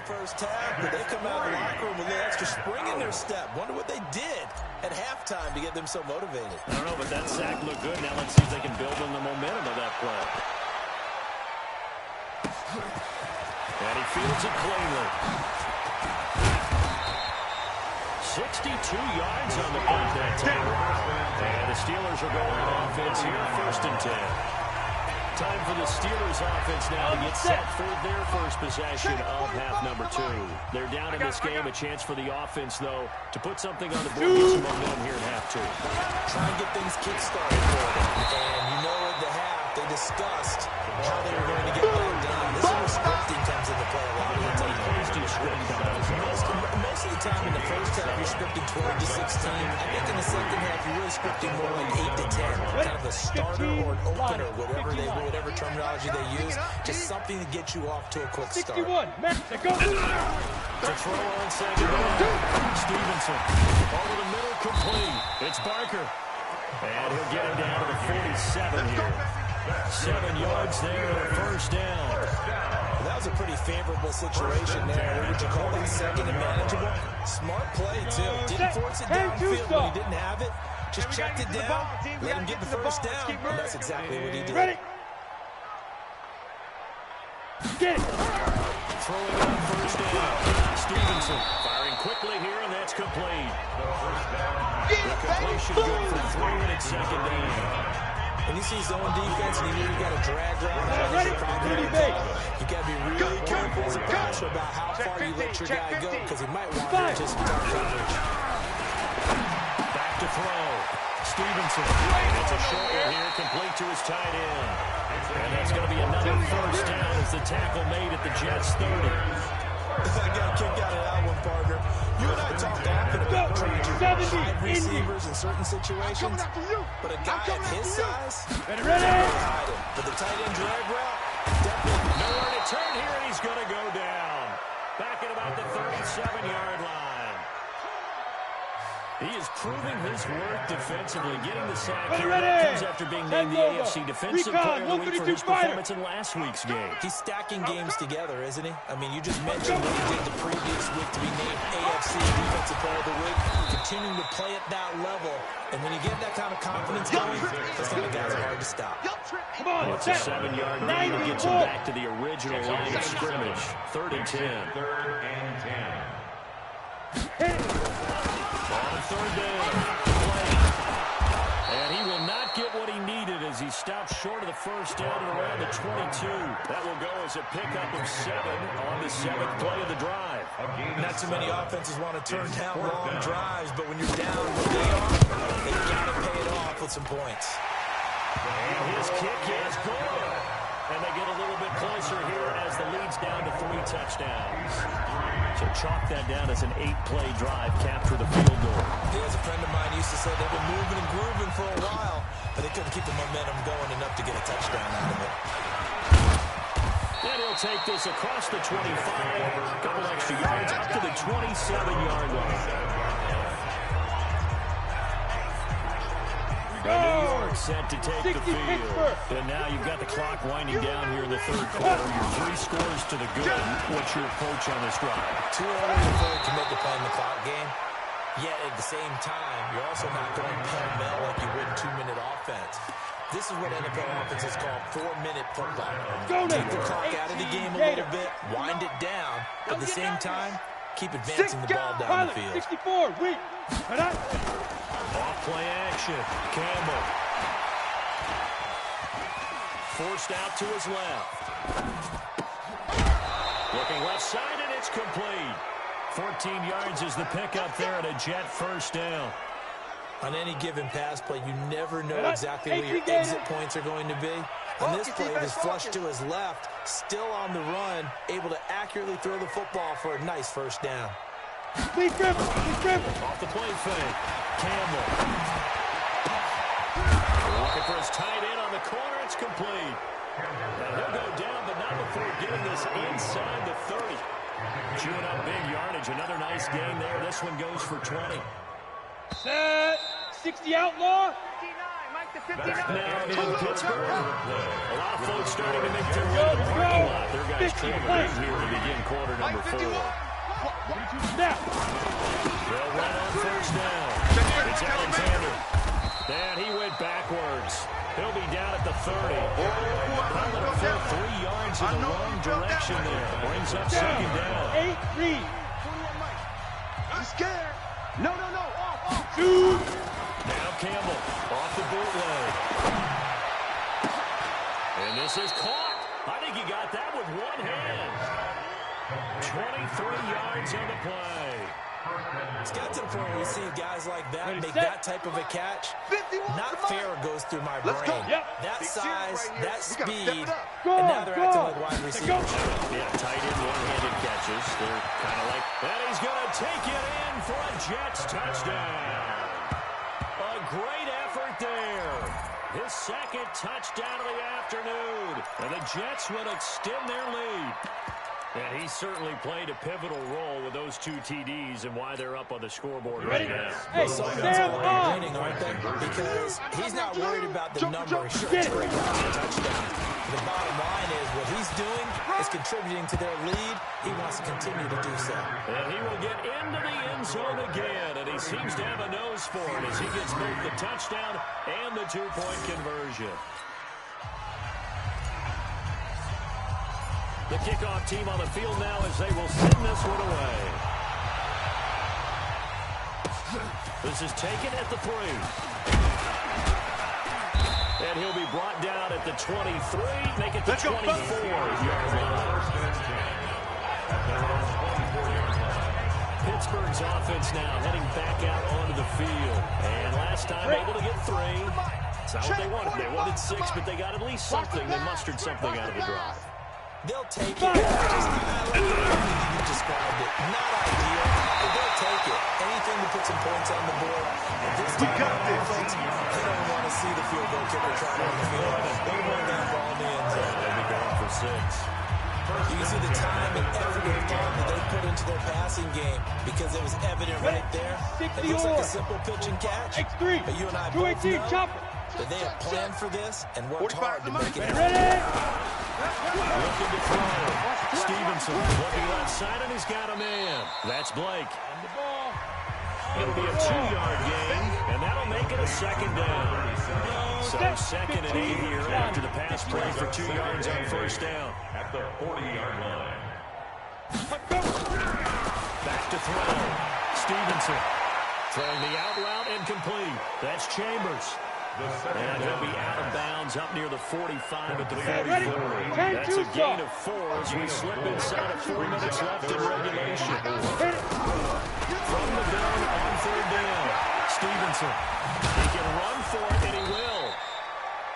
first half, but they come out of the locker room with a little extra spring in their step. Wonder what they did at halftime to get them so motivated. I don't know, but that sack looked good. Now let's see if they can build on the momentum of that play. And he fields it cleanly. 62 yards on the punt that time. And the Steelers are going on offense here, 1st and 10. Time for the Steelers offense now to get set for their first possession of half number 2. They're down in this game. A chance for the offense, though, to put something on the board, get some momentum here in half 2. Try and get things kick-started for them. And you know at the half, they discussed how they were going to get that done. This is where scripting comes into play a lot of the time. Most of the time in the first half, you're scripting 12 to 16. I think in the second half, you're really scripting more like 8 to 10. Kind of a starter or an opener, whatever terminology they use. Just something to get you off to a quick start. 61. To throw on second down. Stevenson. Over the middle, complete. It's Barker. And he'll get it down to the 47 here. 7 yards there on 1st down. Well, that was a pretty favorable situation there. What would you call it? Second and manageable. Smart play, too. Didn't force it downfield when he didn't have it. Just checked it down, let him get the first down. And that's exactly what he did. Ready? Get it. Throwing on 1st down. Stevenson firing quickly here, and that's complete. The completion good for 3 minutes, 2nd down. When he sees zone defense and you got a drag route, you got to be really careful as a passer about how far you let your guy go because he might want to just start coverage. Back to throw. Stevenson. It's a short one here, complete to his tight end. And that's going to be another 1st down as the tackle made at the Jets' 30. I got a kick out of that one, partner. You and I talked often about trying to hide receivers in certain situations, but a guy at his size, ready? Hide him. But the tight end drag route, definitely nowhere to turn here, and he's going to go down. Back at about the 37-yard line. He is proving his worth defensively, getting the sack here. That comes after being named the AFC Defensive Player of the Week for his performance in last week's game. He's stacking games together, isn't he? I mean, you just mentioned what he did the previous week to be named AFC Defensive Player of the Week, continuing to play at that level. And when you get that kind of confidence going, those kind of guys are hard to stop. Come on, it's a 7-yard gain that gets him back to the original line of scrimmage. 3rd and 10. On 3rd down, and he will not get what he needed as he stopped short of the 1st down at around the 22. That will go as a pickup of 7 on the 7th play of the drive. Not too many offenses want to turn down long drives, but when you're down where they are, they've got to pay it off with some points. And his kick is good. And they get a little bit closer here as the lead's down to 3 touchdowns. So chalk that down as an 8-play drive, capture the field goal. As a friend of mine used to say, they've been moving and grooving for a while, but they couldn't keep the momentum going enough to get a touchdown out of it. And he'll take this across the 25, a couple extra yards up to the 27-yard line. New York set to take the field. And now you've got the clock winding down here in the 3rd quarter. You're 3 scores to the good. What's your approach on this drive? Too early to commit to playing the clock game. Yet at the same time, you're also not going pell-mell like you would in 2-minute offense. This is what NFL offenses call 4-minute football. Take the clock out of the game a little bit, wind it down. At the same time, keep advancing the ball down the field. 64, weak. Off-play action. Campbell. Forced out to his left. Looking left side, and it's complete. 14 yards is the pickup there at a Jet 1st down. On any given pass play, you never know exactly where your exit points are going to be. On this play, it was flushed to his left, still on the run, able to accurately throw the football for a nice 1st down. Please grip. Off the play fake. Campbell. Looking for his tight end on the corner. It's complete. And he'll go down, but not before getting this inside the 30. Chewing up big yardage. Another nice gain there. This one goes for 20. Set. 60 outlaw. Now in Pittsburgh, a lot of folks starting to make their way to the parking lot. Their guys traveling in here to begin quarter number 4. They'll run on first down. It's Alexander. And he went backwards. He'll be down at the 30. Call it a full 3 yards in the wrong direction there. Brings up second down. 8 read. I'm scared. No. Shoot. Now Campbell off the bootleg. And this is caught. I think he got that with one hand. 23 yards on the play. It's got to the point where we see guys like that make that type of a catch. Not fair goes through my brain. That size, that speed, and now they're acting like wide receivers. Yeah, tight end one-handed catches. They're kind of like, and he's going to take it in for a Jets touchdown. A great effort there. His second touchdown of the afternoon. And the Jets will extend their lead. And he certainly played a pivotal role with those 2 TDs and why they're up on the scoreboard right now. Hey, stand up. Winning, aren't they? Because he's not worried about the number. Sure, it's great to have a touchdown. The bottom line is what he's doing is contributing to their lead. He wants to continue to do so. And he will get into the end zone again, and he seems to have a nose for it as he gets both the touchdown and the 2-point conversion. The kickoff team on the field now as they will send this one away. This is taken at the 3. And he'll be brought down at the 23, make it the 24-yard line. Pittsburgh's offense now heading back out onto the field. And last time able to get 3. It's not what they wanted. They wanted 6, but they got at least something. They mustered something out of the drive. They'll take it. Just you described it. Not ideal, but they'll take it. Anything to put some points on the board. At this time on offense, they don't want to see the field goal kicker trying on the field. They want that ball in the end zone. They'll be going for 6. You can see the time and effort and thought that they put into their passing game because it was evident right there. It looks like a simple pitch and catch. But you and I both know that they have planned for this and worked hard to make it happen. Looking to throw. Stevenson looking left side, and he's got a man. That's Blake. It'll be a 2-yard gain, and that'll make it a second down. So second and 8 here after the pass play for 2 yards on first down. At the 40-yard line. Back to throw. Stevenson throwing the out route incomplete. That's Chambers. And he'll be out of bounds up near the 45 at the 44. That's a gain of 4 as we slip inside of 4 minutes left in regulation. From the gun on 3rd down. Stevenson. He can run for it, and he will.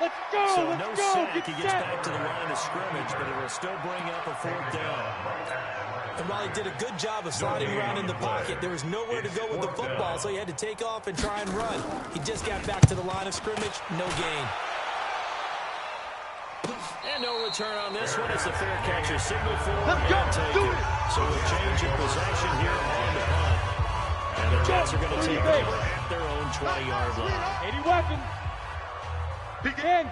Let's go, so no sack. He gets back to the line of scrimmage, but it will still bring up a 4th down. And while he did a good job of sliding around in the pocket, there was nowhere to go with the football, so he had to take off and try and run. He just got back to the line of scrimmage, no gain. And no return on this one. It's the fair catcher signal for him and take it. So a change in possession here on the punt. And the Jets are going to take it at their own 20-yard line. 80 weapons. Can.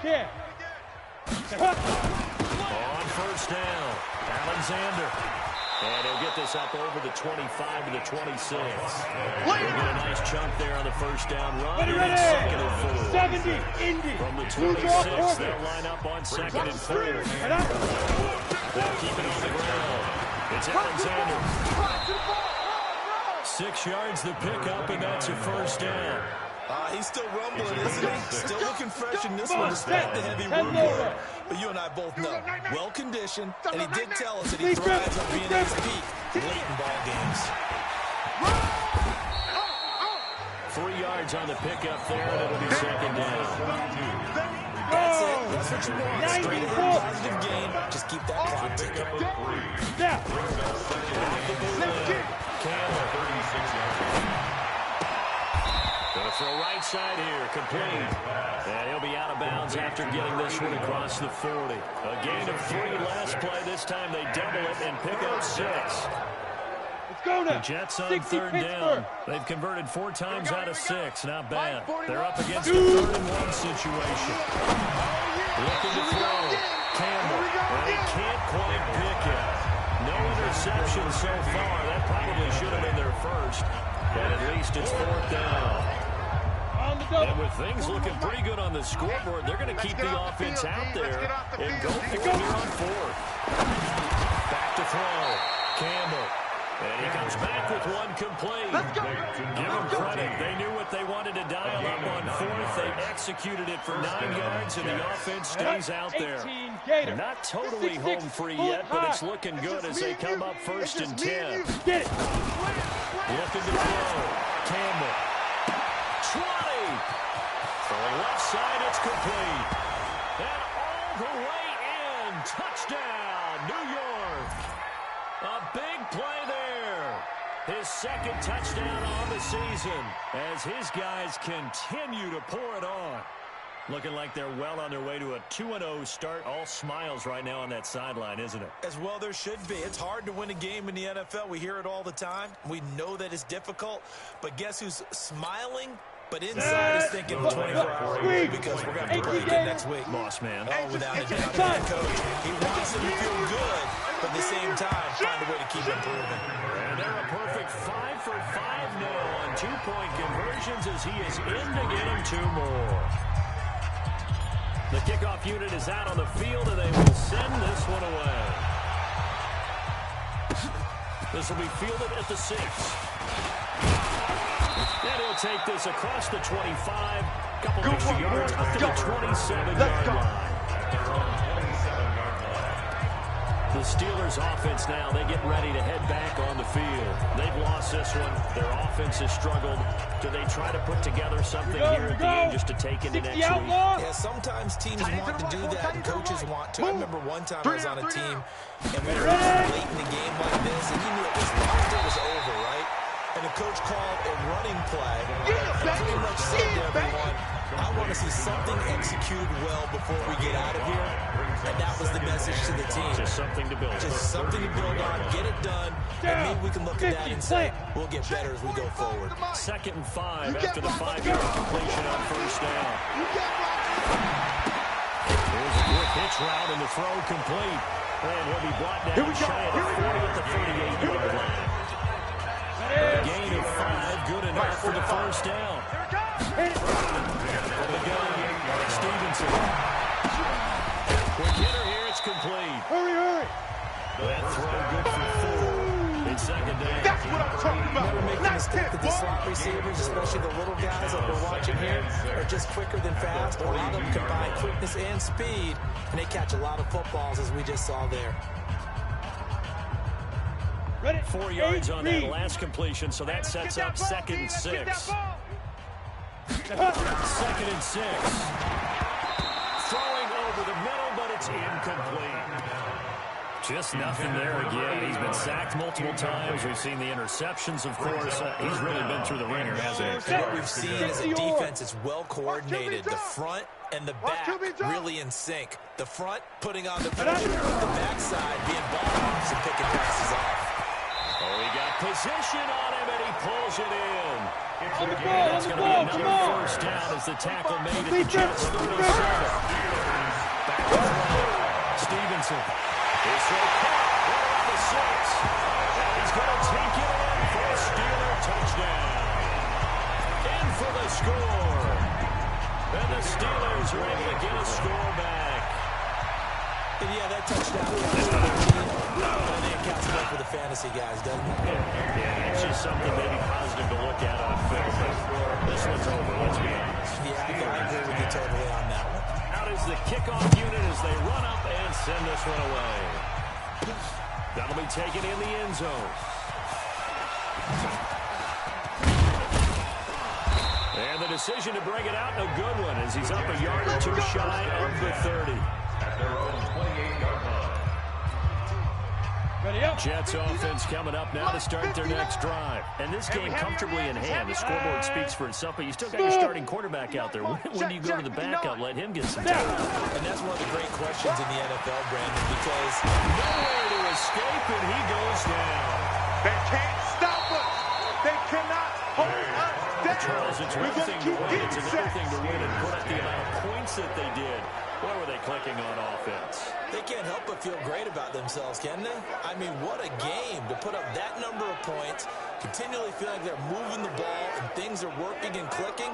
On first down, Alexander. And he'll get this up over the 25 to the 26. He'll get a nice chunk there on the first down run. And it's second and 4. 70, Indy. From the 26, they'll line up on second and 4. They'll keep it on the ground. It's Alexander. 6 yards the pickup, and that's a first down. He's still rumbling, isn't he? Still looking fresh in this one despite the heavy workload. But you and I both know, well-conditioned, and he did tell us that he thrives on being at his peak late in ball games. 3 yards on the pickup there, and it'll be second down. That's it. That's what you want. Straight ahead, positive gain. Just keep that clock ticking. Campbell. Going to throw right side here, complete. And he'll be out of bounds after getting this one across the 40. A gain of 3 last play. This time they double it and pick up 6. go now. The Jets on 60 third Pittsburgh. down. They've converted 4 times out of 6. Not bad. They're up against a 3rd-and-1 situation. Looking to throw. Campbell. And he can't quite pick it. No interception so far. That probably should have been their first. But at least it's 4th down. And with things looking pretty good on the scoreboard, they're going to keep the offense out there and go for it here on 4th. Back to throw. Campbell. And he comes back with one complete. Give them credit. They knew what they wanted to dial up on 4th. They executed it for 9 yards, and the offense stays out there. Not totally home free yet, but it's looking good as they come up 1st and 10. Get it. Looking to throw. Campbell. 20. For the left side, it's complete. And all the way in. Touchdown, New York. A big play there. His 2nd touchdown on the season as his guys continue to pour it on. Looking like they're well on their way to a 2-0 start. All smiles right now on that sideline, isn't it? As well there should be. It's hard to win a game in the NFL. We hear it all the time. We know that it's difficult. But guess who's smiling? But inside is thinking 24-hour because we're going to have to play again next week. Boss man. Oh, without a doubt. Head coach. He wants them to feel good, but at the same time, find a way to keep improving. And they're a perfect 5 for 5 now on 2-point conversions as he is in to get him 2 more. The kickoff unit is out on the field, and they will send this one away. This will be fielded at the 6. And he'll take this across the 25. Couple extra yards up to the 27-yard line. The Steelers offense now, they get ready to head back on the field. They've lost this one. Their offense has struggled. Do they try to put together something here at the end just to take into next week? Yeah, sometimes teams want to do that and coaches want to. I remember one time I was on a team and we were late in the game like this and you knew it was lost, it was over, right? And the coach called a running play and pretty much said to everyone, I want to see something executed well before we get out of here. And that was the message to the team. Just something to build on. Just something to build on, get it done, and maybe we can look at that and say, we'll get better as we go forward. 2nd and 5 after the 5-yard completion on 1st down. Here's a quick hitch route and the throw complete. And he'll be brought down shy of the 40 at the 38-yard line. A gain of 5, good enough for the 1st down. From the gun, Stevenson. Quick hitter here, it's complete. Hurry. That throw good for 4. It's 2nd down. That's what I'm talking about. Never make the mistake that the slot receivers, especially the little guys that we're watching here, are just quicker than fast. A lot of them combine quickness and speed, and they catch a lot of footballs, as we just saw there. 4 yards on that last completion, so that sets up 2nd and 6. 2nd and 6. Throwing over the middle, but it's incomplete. Just nothing there again. He's been sacked multiple times. We've seen the interceptions, of course. He's really been through the ringer, hasn't he? And what we've seen is a defense that's well coordinated. The front and the back really in sync. The front putting on the pressure, the backside being ball hawks and picking passes off. Oh, he got position on him, and he pulls it in. On the ball, It's going to be another 1st down as the tackle made at the Jets 37. Back to throw. Stevenson. His throw caught right around the 6. And he's going to take it in for a Steeler touchdown. In for the score. And the Steelers are able to get a score back. And yeah, that touchdown counts for the team. I think it counts enough for the fantasy guys, doesn't it? Yeah, it's just something maybe positive to look at on film. This one's over, let's be honest. Yeah, I agree with you totally on that one. Out is the kickoff unit as they run up and send this one away. That'll be taken in the end zone. And the decision to bring it out, a good one, as he's up a yard or 2 shy of the 30. Jets offense coming up now to start their next drive. And this game comfortably in hand. The scoreboard speaks for itself, but you still got your starting quarterback out there. When do you go to the backup? Let him get some time. And that's one of the great questions in the NFL, Brandon, because Nowhere to escape, and he goes down. They can't stop us. They cannot hold us down. Charles, it's We're one going thing to to keep win. getting It's another thing to sacks. win and put up the amount of points that they did. Where were they clicking on offense? They can't help but feel great about themselves, can they? I mean, what a game to put up that number of points, continually feel like they're moving the ball and things are working and clicking.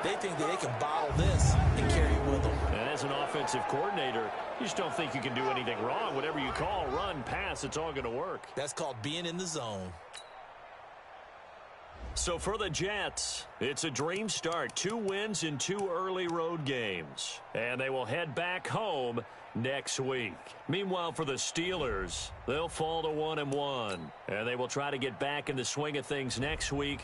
They think that they can bottle this and carry it with them. And as an offensive coordinator, you just don't think you can do anything wrong. Whatever you call, run, pass, it's all going to work. That's called being in the zone. So for the Jets, it's a dream start. 2 wins in 2 early road games. And they will head back home next week. Meanwhile, for the Steelers, they'll fall to 1-1. And they will try to get back in the swing of things next week.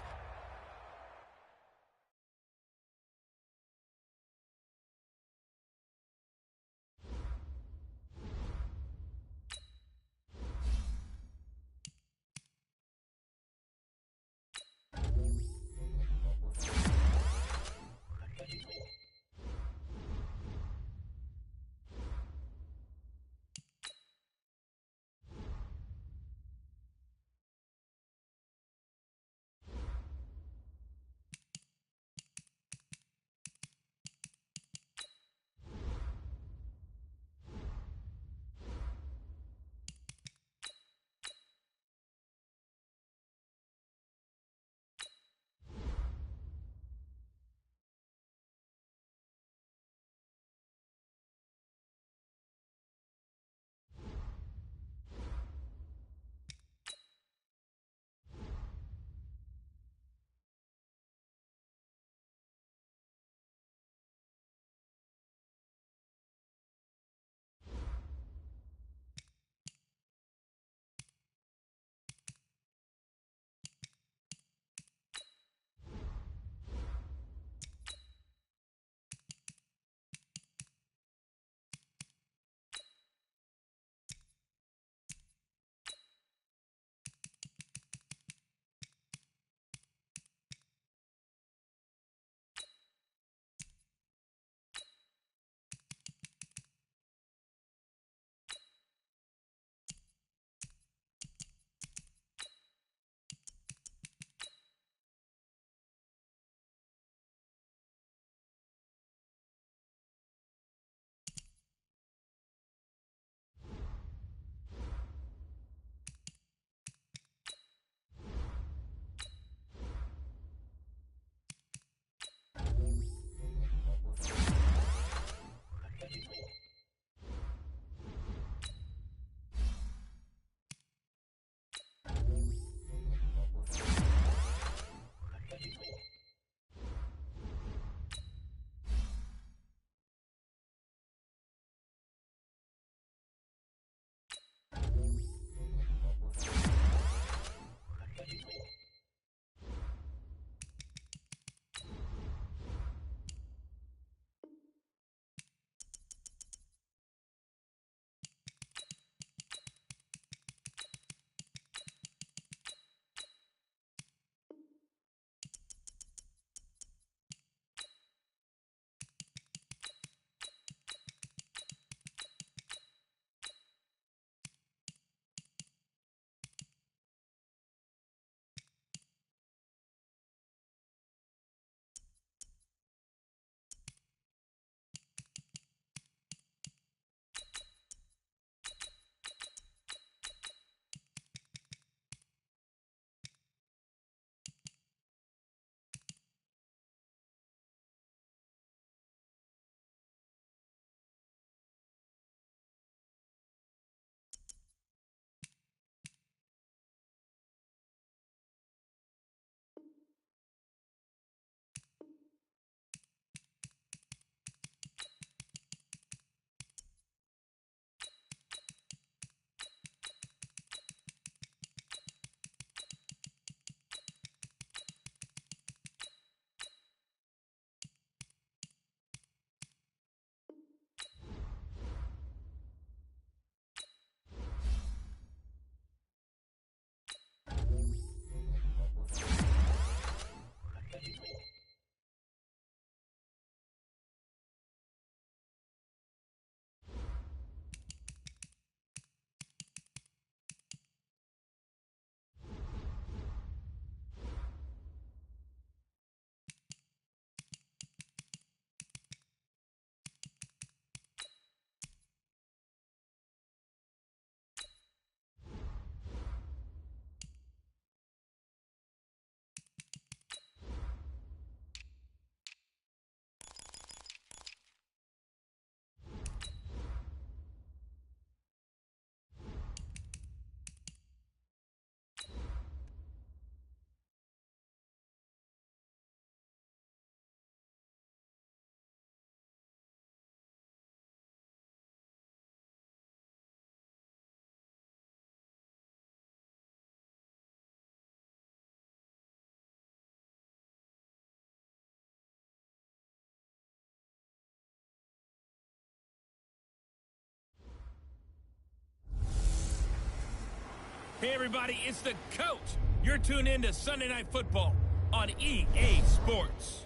Hey, everybody, it's the coach. You're tuned in to Sunday Night Football on EA Sports.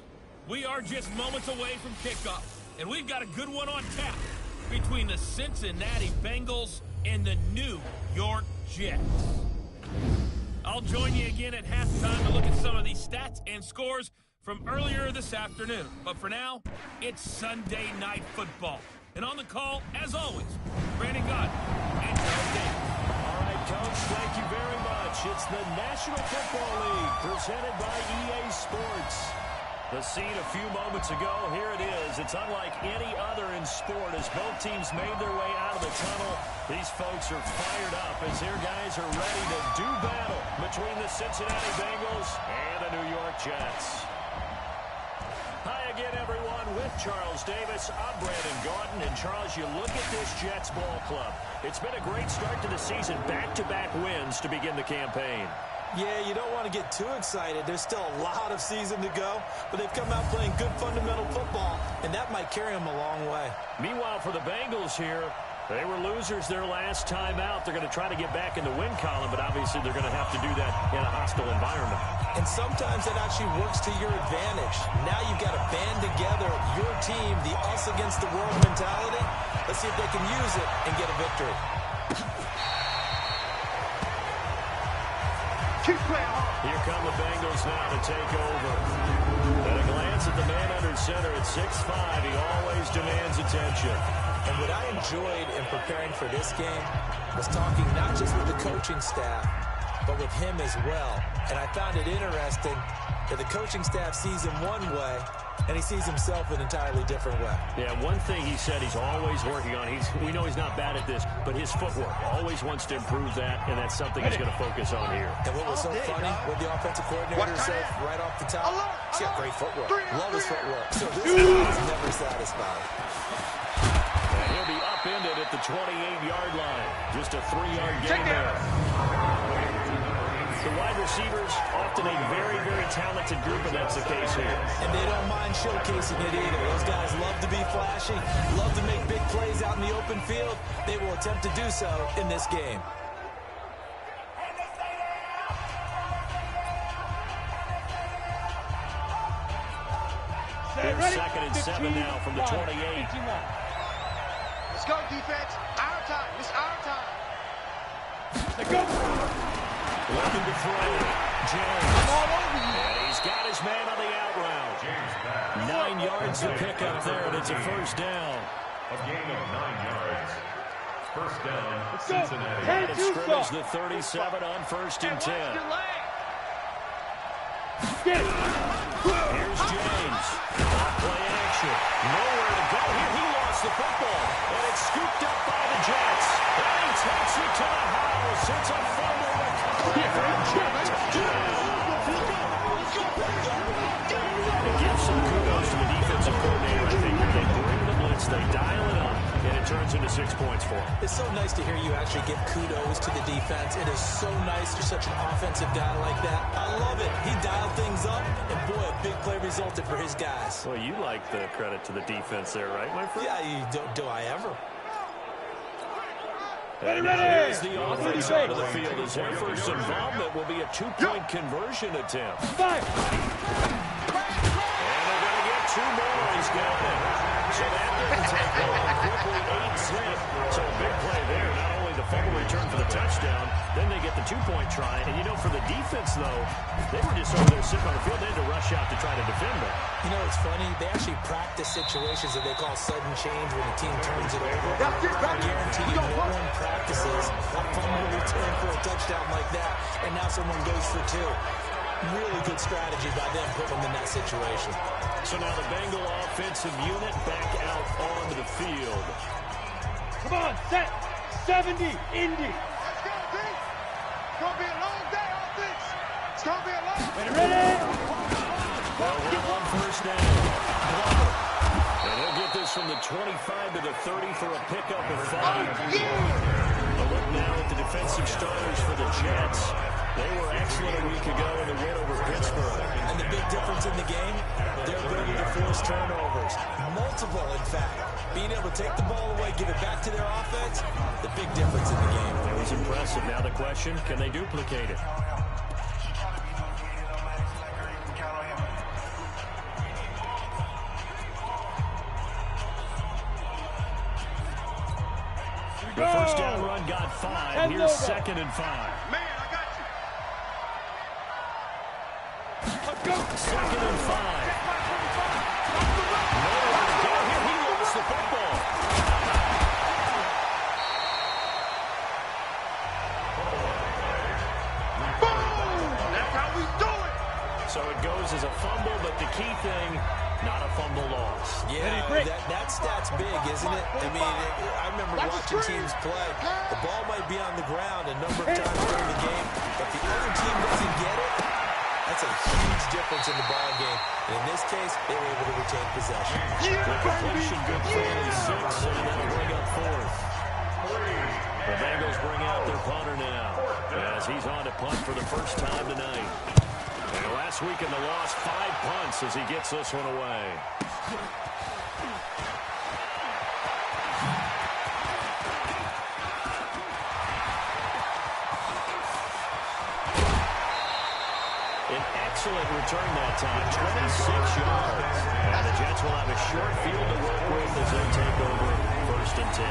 We are just moments away from kickoff, and we've got a good one on tap between the Cincinnati Bengals and the New York Jets. I'll join you again at halftime to look at some of these stats and scores from earlier this afternoon. But for now, it's Sunday Night Football. And on the call, as always, Brandon Gott and Joe Davis. All right, Coach, thank you very much. It's the National Football League presented by EA Sports. The scene a few moments ago, here it is. It's unlike any other in sport as both teams made their way out of the tunnel. These folks are fired up as their guys are ready to do battle between the Cincinnati Bengals and the New York Jets. Hi again, everyone. With Charles Davis, I'm Brandon Gaudin. And Charles, you look at this Jets ball club. It's been a great start to the season, back-to-back wins to begin the campaign. Yeah, you don't want to get too excited. There's still a lot of season to go, but they've come out playing good fundamental football, and that might carry them a long way. Meanwhile, for the Bengals here, they were losers their last time out. They're going to try to get back in the win column, but obviously they're going to have to do that in a hostile environment. And sometimes that actually works to your advantage. Now you've got to band together your team, the us against the world mentality. Let's see if they can use it and get a victory. Here come the Bengals now to take over. At a glance at the man under center at 6'5", he always demands attention. And what I enjoyed in preparing for this game was talking not just with the coaching staff, but with him as well. And I found it interesting that the coaching staff sees him one way, and he sees himself an entirely different way. Yeah, one thing he said he's always working on, we know he's not bad at this, but his footwork, always wants to improve that, and that's something he's going to focus on here. And what was so funny, what the offensive coordinator said right off the top, he's got great footwork. Love his footwork. So this guy is never satisfied. And he'll be upended at the 28-yard line. Just a 3-yard gain there. The wide receivers, often a very, very talented group, and that's the case here. And they don't mind showcasing it either. Those guys love to be flashy, love to make big plays out in the open field. They will attempt to do so in this game. Here's 2nd and 7 now from the 28. Let's go, defense. Our time. It's our time. Let's go. Looking to throw. James. And he's got his man on the out route. 9 yards to pick up there, and it's a first down. A gain of 9 yards. First down, Cincinnati. And it's scrimmage the 37 on 1st and 10. Here's James. Play action. Nowhere to go here. He lost the football. And it's scooped up by the Jets. And he takes it to the house. It's a fumble recovery for the Jets. It gives some kudos to the defensive coordinator, I think. They bring the blitz, they dial it up, and it turns into 6 points for him. It's so nice to hear you actually give kudos to the defense. It is so nice. You're such an offensive guy like that. I love it. He dialed things up, and boy, a big play resulted for his guys. Well, you like the credit to the defense there, right, my friend? Yeah, do I ever? And now here's the offense out of the field as their first involvement will be a 2-point conversion attempt. And they're going to get 2 more. He's got it. So that didn't take long. Quickly 8-zip. So a big play there. Not only the fumble return for the touchdown, then they get the 2-point try. And, you know, for the defense, though, they were just over there sitting on the field. They had to rush out to try to defend that. You know, it's funny. They actually practice situations that they call sudden change when the team turns it over. I guarantee you, no one practices a fumble return for a touchdown like that, and now someone goes for 2. Really good strategy by them putting them in that situation. So now the Bengal offensive unit back out onto the field. Come on, set. 70, Indy. Let's go, D. It's going to be a long day, offense. It's going to be a long day. Ready? Well, we're on first down. Glover. And he'll get this from the 25 to the 30 for a pickup of 5. A look now at the defensive starters for the Jets. They were excellent a week ago in the win over Pittsburgh. And the big difference in the game, their ability to force turnovers. Multiple, in fact. being able to take the ball away, give it back to their offense, the big difference in the game. It was impressive. Now the question, can they duplicate it? The first down run got 5. Here's 2nd and 5. Man, I got you. Let's go. 2nd and 5. Nowhere to go here. He lost the football. Boom! That's how we do it. So it goes as a fumble, but the key thing, not a fumble loss. Yeah, that stat's big, isn't it? I mean, I remember watching teams play. The ball might be on the ground a number of times during the game, but the other team doesn't get it. That's a huge difference in the ball game. And in this case, they were able to retain possession. Good completion, good play, 6, and that'll bring up 4th. The Bengals bring out their punter now, as he's on to punt for the first time tonight. And last week in the loss, 5 punts as he gets this one away. An excellent return that time, 26 yards. And the Jets will have a short field to work with as they take over 1st and 10.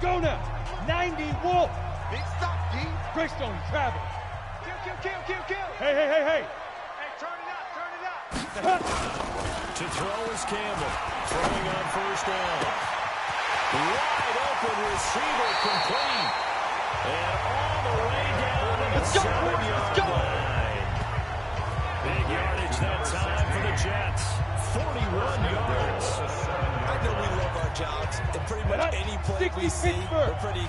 Go now. 90 Wolf. Big stop, D. Greystone travel. Kill. Hey. Hey, turn it up. To throw is Campbell. Throwing on 1st down. Wide open receiver complete. And all the way down to the 7-yard line. Big yardage that time for the Jets. 41 yards. I know we love our jobs, and pretty much any play we see, we're pretty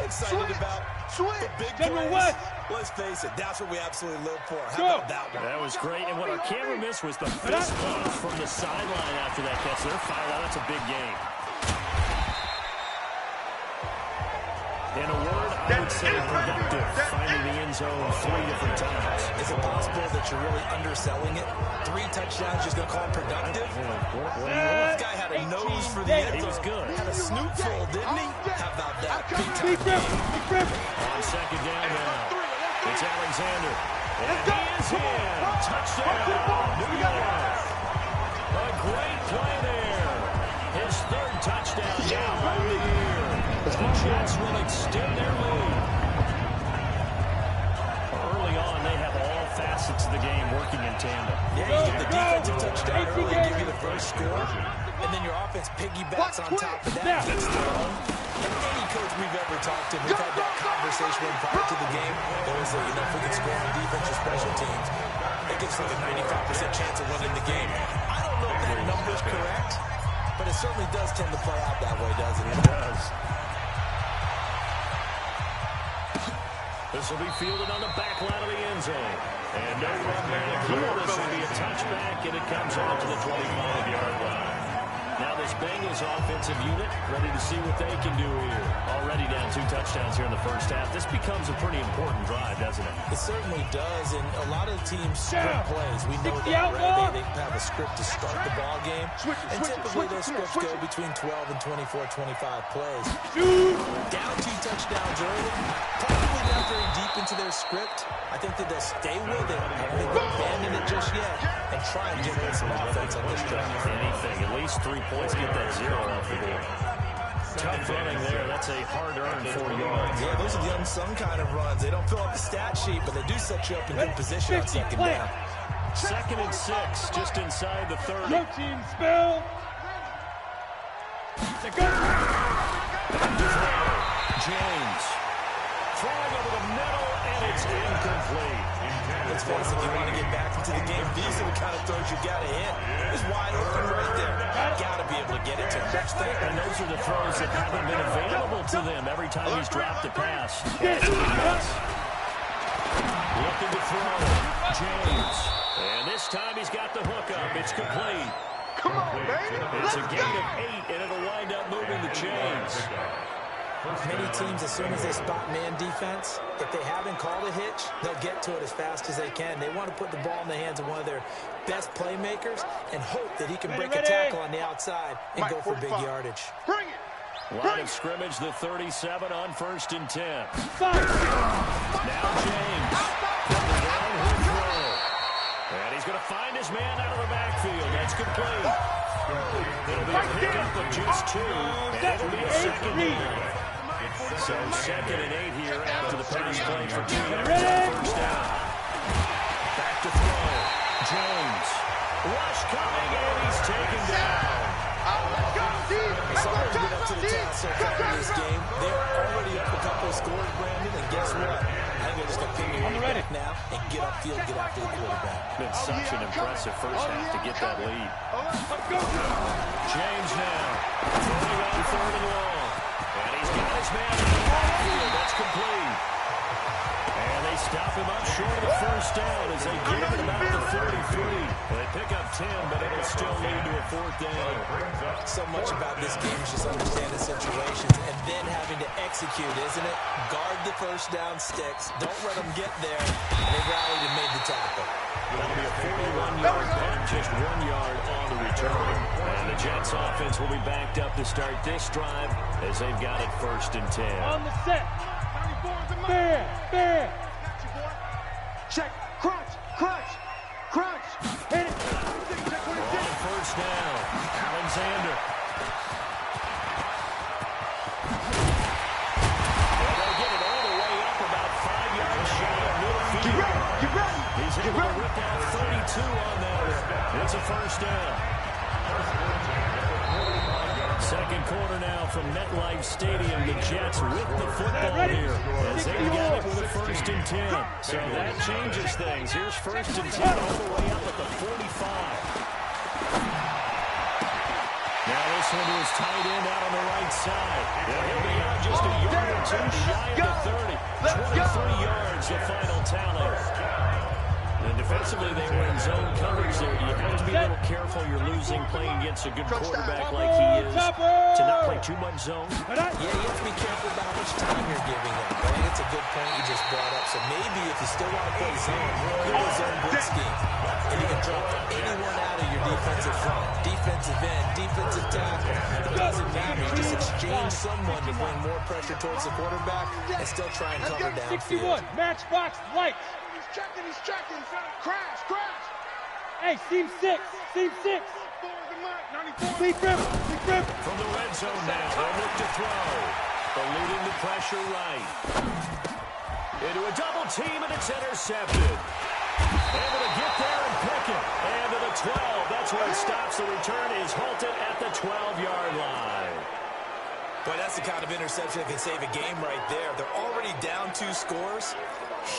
excited about. The big plays, let's face it, that's what we absolutely live for. How about that one? That was great, and what our camera missed was the fist bump from the sideline after that catch. They're fired out. That's a big game. In a word, I would say productive, finding the end zone 3 different times. Is it possible that you're really underselling it? 3 touchdowns, just going to call it productive? This guy had a nose for the end zone. He was good. Had a snoot full, didn't he? How about that? Big time. On 2nd down now, it's Alexander. And he is in. Touchdown, New York. A great play there. His 3rd touchdown now of the year. The Jets will extend their lead. Early on, they have all facets of the game working in tandem. Yeah, you get the defensive touchdown early, give you the first score, and then your offense piggybacks on top of that. Gets thrown. And any coach we've ever talked to, we've had that conversation with prior to the game. There was a, if we can score on defense or special teams, it gives like a 95% chance of winning the game. I don't know if that number's correct, but it certainly does tend to play out that way, doesn't it? It does. This will be fielded on the back line of the end zone. And no run back here. This will be a touchback, and it comes out to the 25-yard line. Now this Bengals offensive unit ready to see what they can do here. Already down 2 touchdowns here in the first half. This becomes a pretty important drive, doesn't it? It certainly does, and a lot of teams script plays. We know that, right? They have a script to start the ball game, and typically those scripts go between 12 and 24, 25 plays. Down 2 touchdowns early, probably not very deep into their script. I think that they'll stay with it. I don't think they'll abandon it just yet and try and generate some offense on this drive. Anything, at least 3 points, get that 0 off the board. Tough running there. That's a hard-earned 4 yards. Yeah, those are the unsung kind of runs. They don't fill up the stat sheet, but they do set you up in good position on 2nd down. 2nd and 6, just inside the 30. Go team, spell. James throwing over the middle, and it's incomplete. Let's face it, you want to get back into the game. These are the kind of throws you got to hit. It's wide open right there. Got to be able to get it to him. And those are the throws that haven't been available to them every time he's dropped a pass. Looking to throw. James. And this time he's got the hook up. It's complete. Come on, baby. It's a gain of 8, and it'll wind up moving the chains. Many teams, as soon as they spot man defense, if they haven't called a hitch, they'll get to it as fast as they can. They want to put the ball in the hands of one of their best playmakers and hope that he can break a tackle on the outside and go for big yardage. Bring it! Line of scrimmage, the 37 on 1st and 10. Now James. Down, he'll throw. And he's going to find his man out of the backfield. That's complete. It'll be a pickup of just 2, and it'll be a second down. So 2nd and 8 here after the pass play for 2 yards on 1st down. Back to throw. James. Rush coming, and he's taken down. Somebody's been up to the task so far in this game. They're already up a couple of scores, Brandon, and guess what? I think they're just going to pick it back now and get upfield, get after the quarterback. Been such an impressive first half to get that lead. James now. Throwing on 3rd and long. And he's got his man in the backfield. That's complete. And they stop him up short of the 1st down as they get him about the 43. They pick up 10, but it'll still lead to a 4th down. So much about this game is just understanding situations and then having to execute, isn't it? Guard the 1st down sticks. Don't let them get there. And they rallied and made the tackle. That'll be a 41-yard punt, just 1 yard on the return. And the Jets offense will be backed up to start this drive as they've got it 1st and 10. On the set. Bear. Check. Crunch. Hit it. On 1st down, Alexander. And they'll get it all the way up about 5 yards shy of midfield. Get ready. He's able to rip out 32 on that. It's a 1st down. 2nd quarter now from MetLife Stadium. The Jets with the football here as they got it with a 1st and 10. So that changes things. Here's 1st and 10 all the way up at the 45. Now this one to his tight end out on the right side. And he'll be out just a yard or 2 shy of the 30. 23 yards the final tally. And defensively, they were in zone coverage there. You have to be a little careful. You're losing playing against a good quarterback like he is to not play too much zone. Yeah, you have to be careful about how much time you're giving up. I think it's a good point you just brought up. So maybe if you still want to play zone, give a zone blitz scheme. And you can drop anyone out of your defensive front. Defensive end, defensive tackle. It doesn't matter. You just exchange someone to bring more pressure towards the quarterback and still try and cover downfield. 61. Matchbox lights. He's checking. Crash. Hey, seam 6. Sleep river. From the red zone now, they'll look to throw. Eluding the pressure right. Into a double team, and it's intercepted. Able to get there and pick it. And to the 12. That's where it stops. The return is halted at the 12-yard line. Boy, that's the kind of interception that can save a game right there. They're already down 2 scores.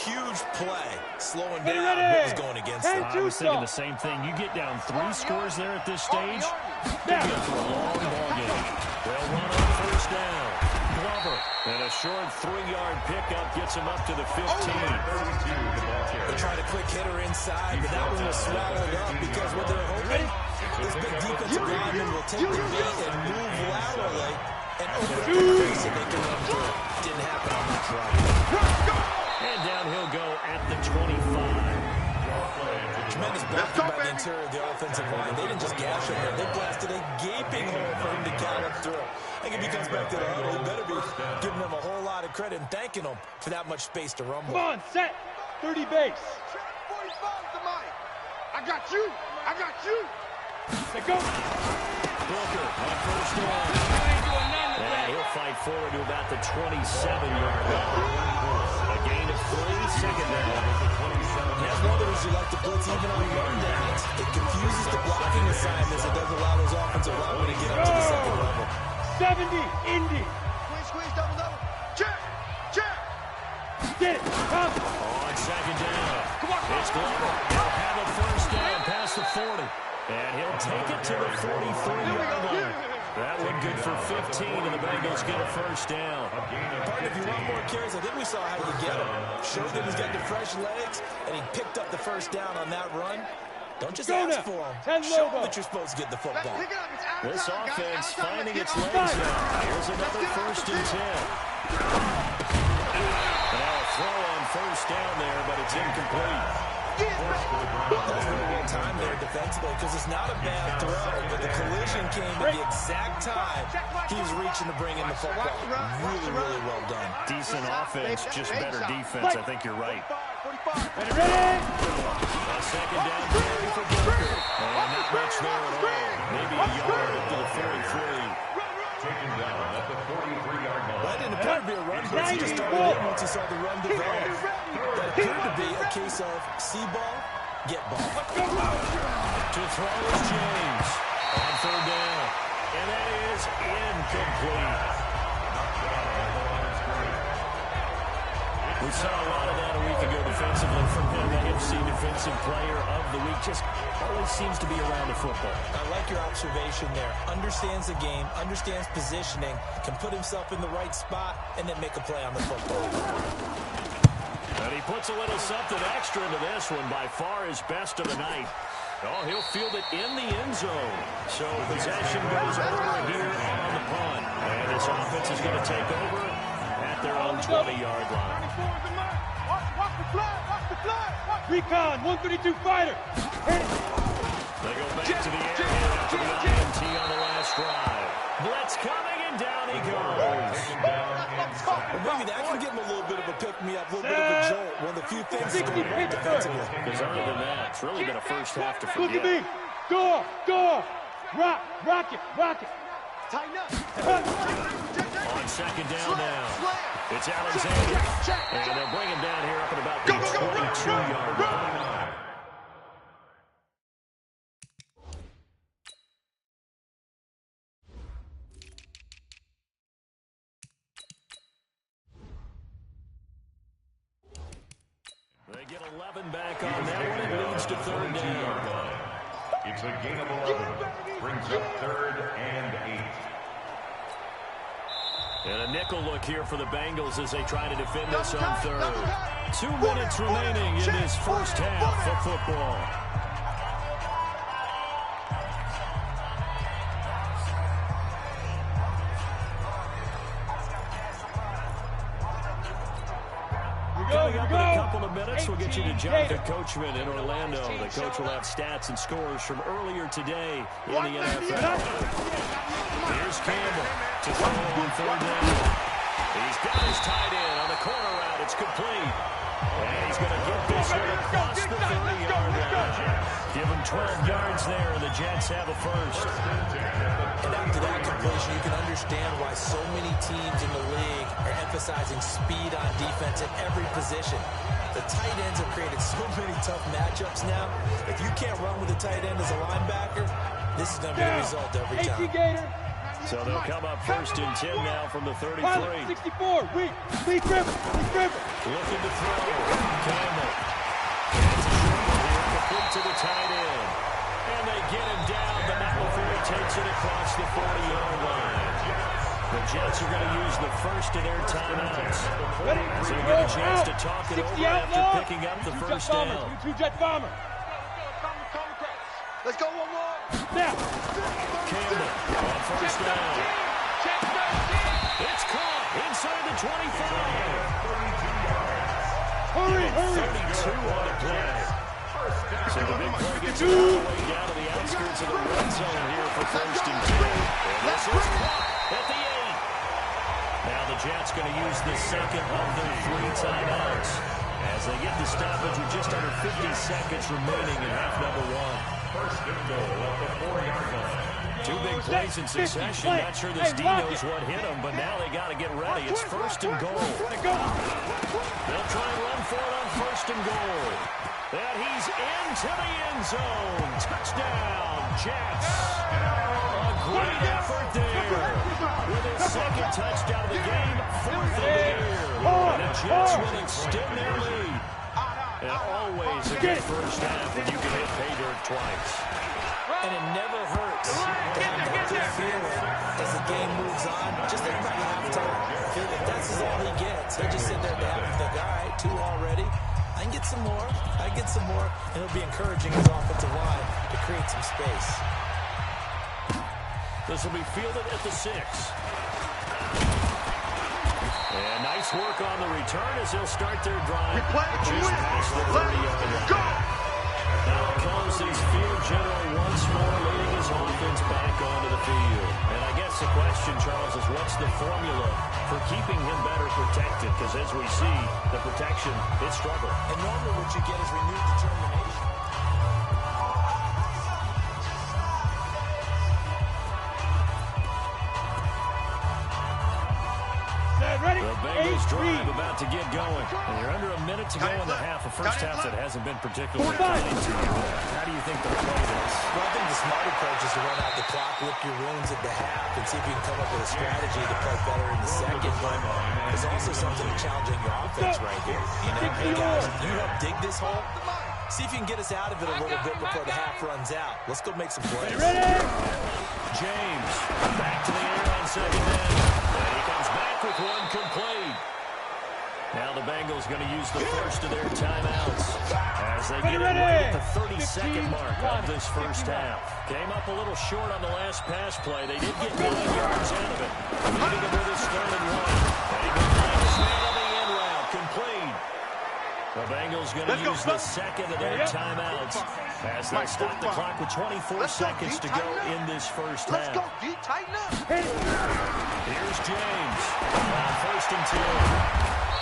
Huge play, slowing down what was going against them. I was thinking the same thing. You get down 3 scores there at this stage, they're good for a long ball game. They'll run on 1st down. Glover, and a short 3-yard pickup gets him up to the 15. They tried a quick hitter inside, but that one was swallowed up because what they're hoping, this big defensive lineman will take the bait and move laterally and open up the face and they can run through it. Didn't happen on that drive. And down he'll go at the 25. Tremendous blocking by the interior of the offensive line. They didn't just gash him there. They blasted a gaping hole for him to gallop through. I think if he comes back to the huddle, he better be giving them a whole lot of credit and thanking them for that much space to rumble. Come on, set. 30 base. 45 to Mike. I got you. Let go. Booker on 1st down. And he'll fight forward to about the 27-yard line. A gain of 3, 2nd down. As one of the reasons you like to blitz even on run downs. It confuses the blocking assignments. It doesn't allow those offensive linemen to get up to the 2nd level. 70, Indy. Squeeze, double. Check. Get it. Come. On 2nd down. It's Glover. He'll have a 1st down past the 40. And he'll take it to the 43-yard line. That one good for 15, and the Bengals get a 1st down. Partner, if you want more carries, I think we saw how you get him. Showed that he's got the fresh legs, and he picked up the 1st down on that run. Don't just Go ask now. for them. 10 Show them logo. that you're supposed to get the football. This offense finding its legs now. Here's another 1st and 10. Now a throw on 1st down there, but it's incomplete. That's really well timed there defensively because it's not a bad throw, but the collision came at the exact time he was reaching to bring in the football. Really, really well done. Decent offense, just better defense. I think you're right. Ready? A 2nd down carry for Booker. And not much there at all. Maybe a yard up to the 43. Taken down at the 43-yard line. That didn't appear to be a run blitz. He just started in once he saw the run develop. That appeared to be a case of see ball, get ball. To throw is James. On 3rd down. And that is incomplete. We saw a lot of that a week ago defensively from him. AFC Defensive Player of the Week. Just always seems to be around the football. I like your observation there. Understands the game, understands positioning, can put himself in the right spot, and then make a play on the football. And he puts a little something extra into this one. By far his best of the night. Oh, he'll field it in the end zone. So possession goes over here on the punt. And this offense is going to take over at their own 20-yard line. Watch the flag. Recon, 132 fighter. They go back to the air here after the INT on the last drive. Blitz coming, and down he goes. Well, maybe that can give him a little bit of a pick-me-up, a little bit of a jolt. One of the few things that's going right defensively. Because other than that, it's really been a first half to Look at me. forget. Go. Rock it. Tighten up. On 2nd down now. It's Alexander. And they'll bring him down here up at about the 22-yard line. They get 11 back on that one. It leads to 3rd down. It's a gain of 11. Brings up 3rd and 8. And a nickel look here for the Bengals as they try to defend this on 3rd. 2 minutes remaining in this first half of football. Coming up in a couple of minutes, we'll get you to Jonathan Coachman in Orlando. The coach will have stats and scores from earlier today in the NFL. Here's Campbell to throw on 3rd down. He's got his tight end on the corner route. It's complete. And he's going to get this one across the 30-yard line. Give him 12 yards there, and the Jets have a first. And after that completion, you can understand why so many teams in the league are emphasizing speed on defense at every position. The tight ends have created so many tough matchups now. If you can't run with a tight end as a linebacker, this is going to be the result every time. So they'll come up 1st and 10 now from the 33. 64, Lee Griffin. Looking to throw. Campbell. That's a short one here, complete to the tight end. And they get him down. The McAfee takes it across the 40-yard line. The Jets are going to use the first of their timeouts. So they get a chance to talk it over after picking up the first down. You 2 Jet Bomber. Let's go one more. Now. Campbell on 1st down. It's caught inside the 25. Hurry. 32 on the play. So the big play gets all the way down to the outskirts of the red zone here for 1st and 10. And this is caught at the 8. Now the Jets going to use the second of their 3 timeouts as they get the stoppage with just under 50 seconds remaining in half number 1. 1st and goal at the 4-yard line. 2 big plays in succession. Not sure this D knows what hit them, but now they got to get ready. It's 1st and goal. They'll try and run for it on 1st and goal. And he's into the end zone. Touchdown, Jets. A great effort there. With his 2nd touchdown of the game, 4th of the year. And the Jets will extend their lead. And always a good first half when you can hit pay dirt twice. And it never hurts to have that good feeling as the game moves on. Just think about halftime. If that's all he gets, he'll just sit there at the half and think, all right, 2 already. I I can get some more. And it'll be encouraging his offensive line to create some space. This will be fielded at the 6. And nice work on the return as they'll start their drive. Just past the 30-yard line. Now comes his field general once more, leading his offense back onto the field. And I guess the question, Charles, is what's the formula for keeping him better protected? Because as we see, the protection, it struggled. And normally what you get is renewed determination. The Bengals drive about to get going. And you're under a minute to go in the half. A first half that hasn't been particularly kind to you. How do you think they'll play this? Well, I think the smart approach is to run out the clock, lick your wounds at the half, and see if you can come up with a strategy to play better in the second. But there's also something challenging your offense right here. You know, hey guys, you help dig this hole. See if you can get us out of it a little bit before the half runs out. Let's go make some plays. James back to the air on second down. And he comes back with one complete. Now the Bengals going to use the first of their timeouts as they get away at the 32nd mark of this first half. Came up a little short on the last pass play. They did get 9 yards out of it. Leading them with his 3rd and 1. And he goes behind his man on the end route. Complete. The Bengals going to use the second of their timeouts as they stop the clock with 24 seconds to go in this first half. Here's James on 1st and 10.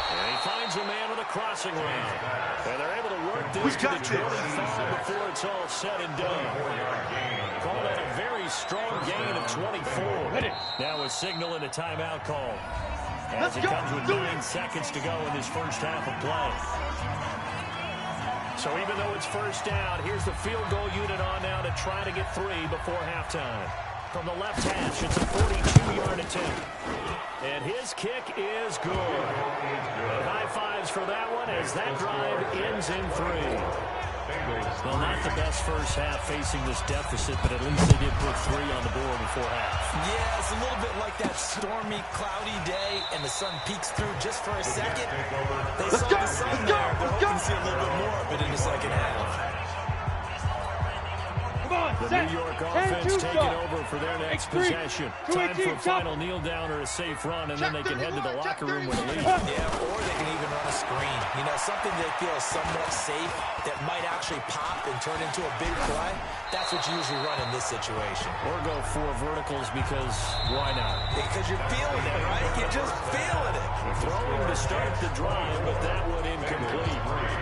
And he finds a man with a crossing route. And they're able to work this to the 25 before it's all said and done. Call that a very strong gain of 24. Now a signal and a timeout call. As he comes with 9 seconds to go in this first half of play. So even though it's first down, here's the field goal unit on now to try to get 3 before halftime. From the left hash, it's a 42-yard attempt. And his kick is good. And high fives for that one as that drive ends in 3. Well, not the best first half facing this deficit, but at least they did put 3 on the board before half. Yeah, it's a little bit like that stormy, cloudy day, and the sun peeks through just for a second. They saw the sun there. They're hoping to see a little bit more of it in the second half. The New York offense taking over for their next possession. Time for a final kneel down or a safe run, and then they can head to the locker room with a lead. Yeah, or they can even run a screen. You know, something they feel is somewhat safe that might actually pop and turn into a big play. That's what you usually run in this situation. Or go 4 verticals because why not? Because you're feeling it, right? You're just feeling it. Throwing to start the drive, but that one incomplete.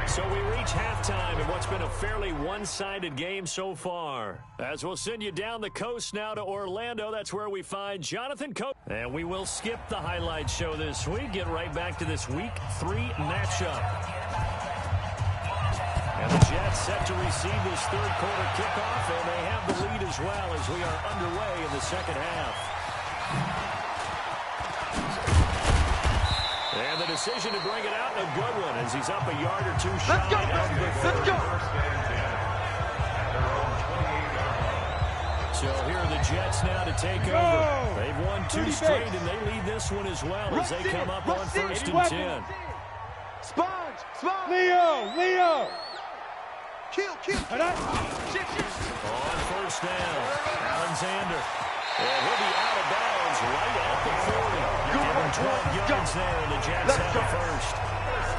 So we reach halftime in what's been a fairly one-sided game so far. As we'll send you down the coast now to Orlando, that's where we find Jonathan Coach. And we will skip the highlight show this week. Get right back to this Week 3 matchup. And the Jets set to receive this third quarter kickoff, and they have the lead as well as we are underway in the second half. And the decision to bring it out in a good one as he's up a yard or 2 shy of the 30. So here are the Jets now to take over. They've won 2 straight, and they lead this one as well as they come up on 1st and 10. Sponge! Leo! Kill! On 1st down, Alexander. And he'll be out of bounds right at the 40. Give him 12 yards there, and the Jets have the first.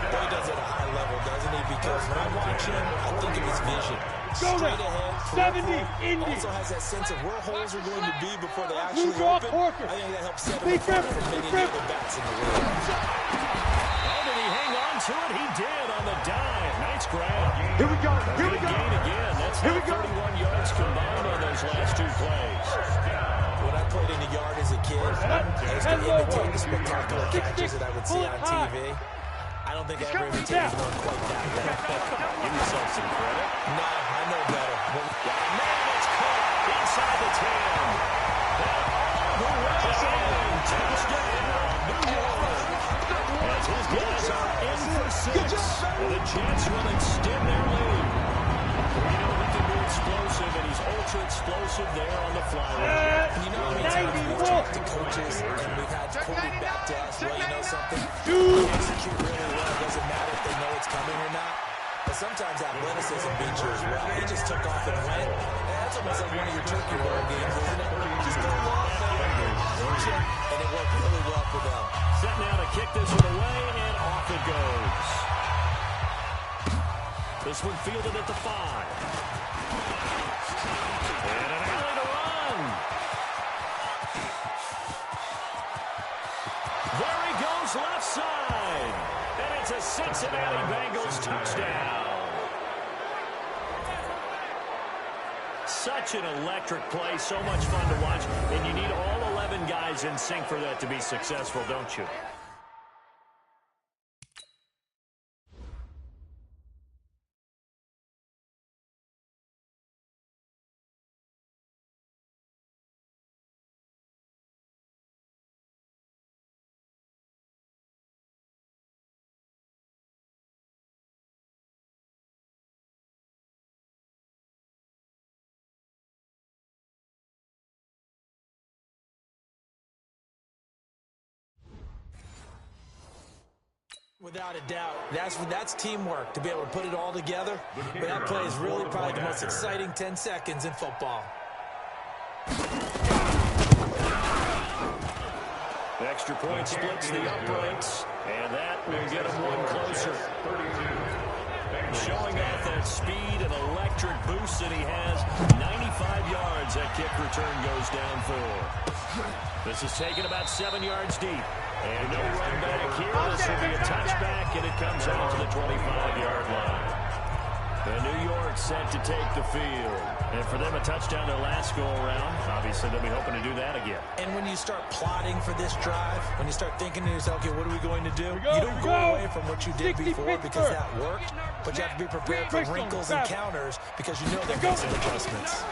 He does it at a high level, doesn't he? Because when I watch him, I think of his vision. Straight ahead, 70, also has that sense of where holes are going to be before they actually open. I think that helps set him apart from many of the other bats in the league. Oh, did he hang on to it? He did on the dive. Nice grab. Here we go! Gain again. That's 31 yards combined on those last 2 plays. When I played in the yard as a kid, I used to imitate the spectacular catches that I would see on TV. I don't think I ever imitated one quite that well. Give yourself some credit. No, I know better. Man, it's caught inside the 10. Touchdown, New York. As his guys are in for 6. And the Jets will extend their lead. You know, he can be explosive, and he's ultra explosive there on the fly. You know how many times we've talked to coaches and we've had quoted back to us, well, you know something? Execute really well. It doesn't matter if they know it's coming or not. But sometimes athleticism beats you as well. He just took off and went. That's almost like one of your turkey roll games, isn't it? Just go long, and it worked really well for them. Set now to kick this one away, and off it goes. This one fielded at the 5. And an alley to run. There he goes left side. And it's a Cincinnati Bengals touchdown. Such an electric play, so much fun to watch. And you need all 11 guys in sync for that to be successful, don't you? Without a doubt, that's teamwork to be able to put it all together. But that play is really probably the most exciting 10 seconds in football. The extra point splits the uprights, and that will get him one closer. Showing off that speed and electric boost that he has. 95 yards that kick return goes down for. This is taken about 7 yards deep. And no run back here. This will be a touchback, and it comes out to the 25-yard line. And New York set to take the field. And for them, a touchdown their last go-around. Obviously, they'll be hoping to do that again. And when you start plotting for this drive, when you start thinking to yourself, okay, what are we going to do? You don't go away from what you did before because that worked, but you have to be prepared for wrinkles and counters because you know they're making adjustments.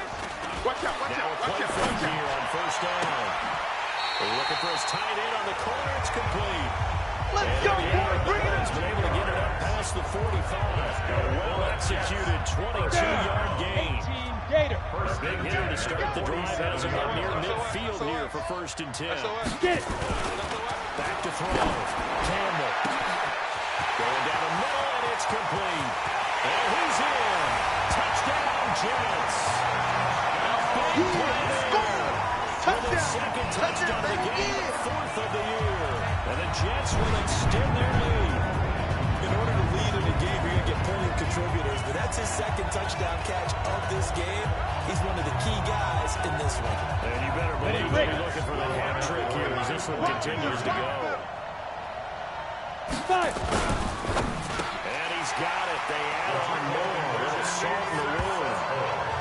Watch out, watch Now out, a play watch out, from watch out. here on first down. They're looking for his tight end on the corner. It's complete. Let's And go, Aaron boys, bring it Donald's up. been able to get it up past the 45. A well-executed 22-yard gain. Gator. Big hitter to start the drive. Has him up near midfield here for 1st and 10. Get it. Back to throw. Campbell. Going down the middle, and it's complete. And he's in. Touchdown, Jets. Big play there. For the second touchdown of the game, 4th of the year. And the Jets will extend their lead. In order to lead in a game, you're going to get plenty of contributors, but that's his second touchdown catch of this game. He's one of the key guys in this one. And you better believe they'll be looking for the hat trick here as this one continues to go. 5. And he's got it. They add on more. A little salt in the wound.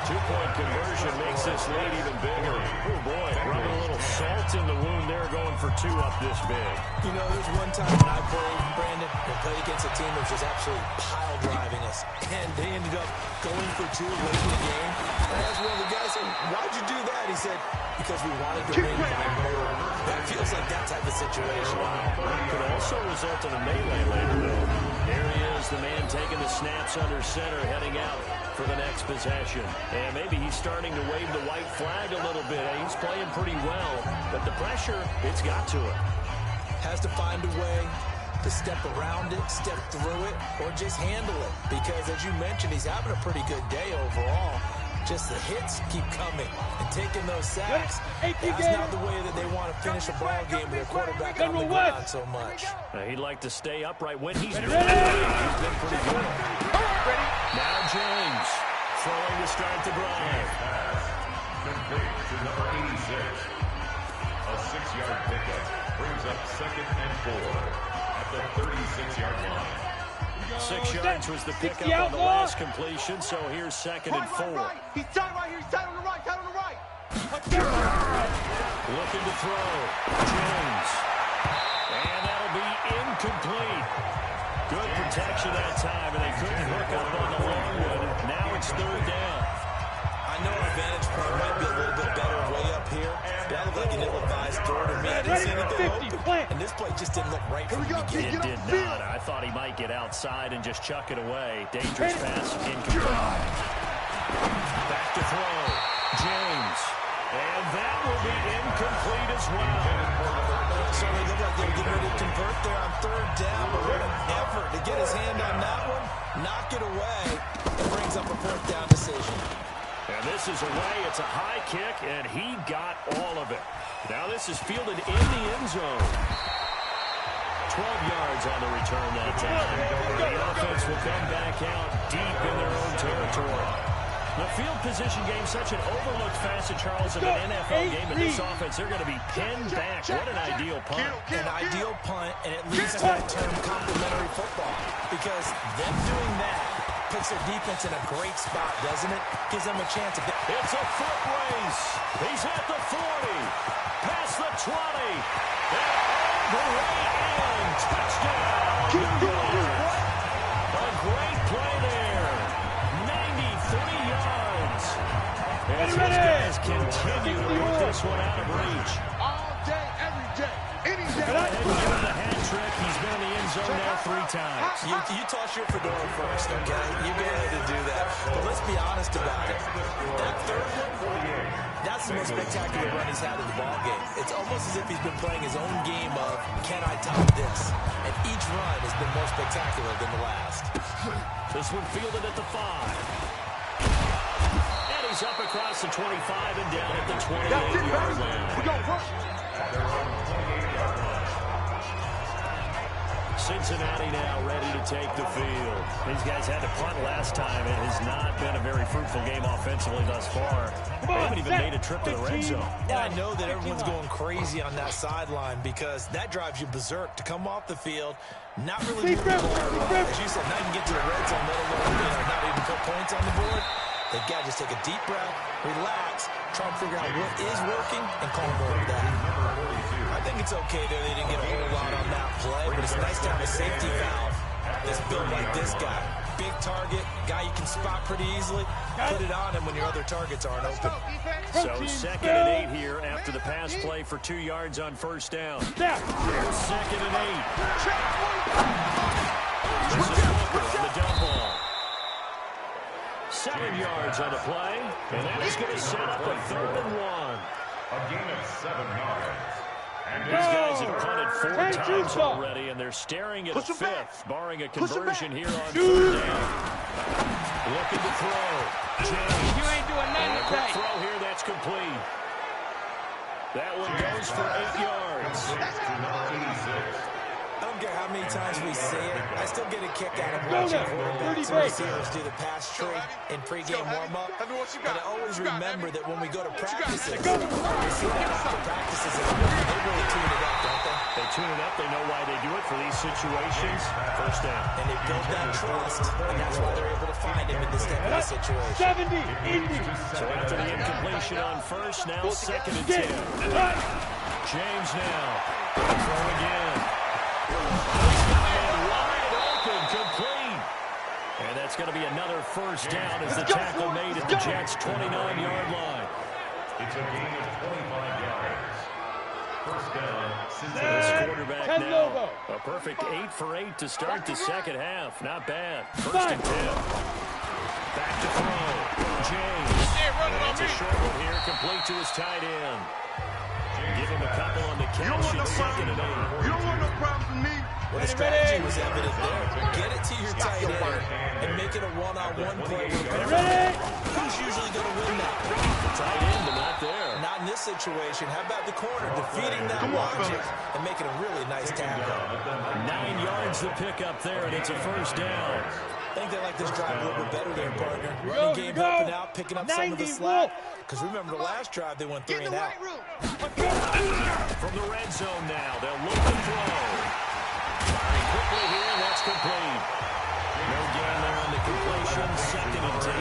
2-point conversion makes this lead even bigger. Oh, boy, rubbing a little salt in the wound there, going for 2 up this big. You know, there's one time when I played, Brandon, and played against a team that was just absolutely pile driving us, and they ended up going for 2 late in the game. I asked one of the guys, said, why'd you do that? He said, because we wanted to win by more. That feels like that type of situation. Could also result in a melee later, though. Here he is, the man taking the snaps under center, heading out for the next possession. And maybe he's starting to wave the white flag a little bit. He's playing pretty well, but the pressure, it's got to him. Has to find a way to step around it, step through it, or just handle it. Because, as you mentioned, he's having a pretty good day overall. Just the hits keep coming and taking those sacks. That's not the way that they want to finish a ball game with their quarterback on the ground so much. He'd like to stay upright when he's been pretty good. Now James throwing to start the drive. Complete to number 86. A 6-yard pickup brings up 2nd and 4 at the 36-yard line. 6 yards was the pickup on the last completion, so here's 2nd and 4. Right. He's tied right here. He's tied on the right. Tied on the right. Looking to throw. James. And that'll be incomplete. Good protection that time, and they couldn't hook up on the long one. Now it's 3rd down. I know our vantage point might be a little bit better way up here. That looked like an ill-advised throw to me. I didn't see anything open. And this play just didn't look right from the beginning. It did not. I thought he might get outside and just chuck it away. Dangerous pass, incomplete. Back to throw. James. And that will be incomplete as well. So they look like they were getting ready to convert there on third down, but what an effort to get his hand on that one, knock it away, and brings up a fourth down decision. And this is away. It's a high kick, and he got all of it. Now this is fielded in the end zone. 12 yards on the return that time. The offense will come back out deep in their own territory. The field position game, such an overlooked facet, Charles, of an NFL game. In this offense, they're going to be pinned back. What an ideal punt. An ideal punt, and it leads to that term complementary football. Because them doing that puts their defense in a great spot, doesn't it? Gives them a chance. It's a foot race. He's at the 40. Past the 20. And all the way in. Touchdown. Keep going. A great play there. 93 yards. As his guys continue to put this one out of reach. All day, every day, any day. Go ahead and give him the hat trick. He's been in the end zone now 3 times. You toss your fedora first, okay? You go ahead and do that. But let's be honest about it. That third one, that's the most spectacular run he's had in the ballgame. It's almost as if he's been playing his own game of, can I top this? And each run has been more spectacular than the last. This one fielded at the 5. And he's up across the 25 and down at the 28-yard line. We gon' work. Cincinnati now ready to take the field. These guys had to punt last time. It has not been a very fruitful game offensively thus far. They haven't even made a trip to the red zone. And I know that everyone's going crazy on that sideline because that drives you berserk to come off the field, not really moving the ball. As you said, not even get to the red zone, let alone not even put points on the board. They've got to just take a deep breath, relax, try and figure out what is working, and call more of that. I think it's okay that they didn't get a whole lot on that play, but it's nice to have a safety valve that's built like this guy. Big target, guy you can spot pretty easily. Put it on him when your other targets aren't open. So 2nd and 8 here after the pass play for 2 yards on first down. 2nd and 8. This is Walker on the dump ball. 7 yards on the play, and that is going to set up a 3rd and 1. A gain of 7 yards. These guys have punted 4 times already, and they're staring at a 5th, barring a conversion here on 3rd down. Looking to throw. James. You ain't doing nothing Quick today. throw here, that's complete. That one goes for 8 yards. I don't care how many times we say it, I still get a kick out of watching quarterbacks and receivers do the pass tree in pregame warm-up. But I always remember that when we go to practices, we see that after practices, they really tune it up, don't they? They tune it up. They know why they do it for these situations. First down. And they build that trust, and that's why they're able to find him in this type of situation. 70, 80. So after the incompletion on first, now 2nd and 10. James now. Throw again. And wide open, complete. And that's going to be another first down as the tackle made at the Jets' 29-yard line. It's a gain of 25 yards. First down, This Cincinnati. quarterback now, a perfect 8 for 8 to start the second half. Not bad. 1st and 10. Back to throw. James. And it's a short one here, complete to his tight end. Give him a couple on the You don't catch want no in 2nd and 8. problems. You don't want no problems with me. Well, the strategy was evident there. Get it to your tight end and make it a one-on-one play. Who's usually going to win that? The tight end, but not there. Not in this situation. How about the corner defeating that logic and making a really nice tackle? 9 yards to pick up there, and it's a first down. I think they like this drive a little bit better there, partner. Running game helping out, picking up some of the slack. Because remember the last drive, they went 3 and out. From the red zone now, they'll look to throw. Firing quickly here, and that's complete. No gain there on the completion, 2nd and 10.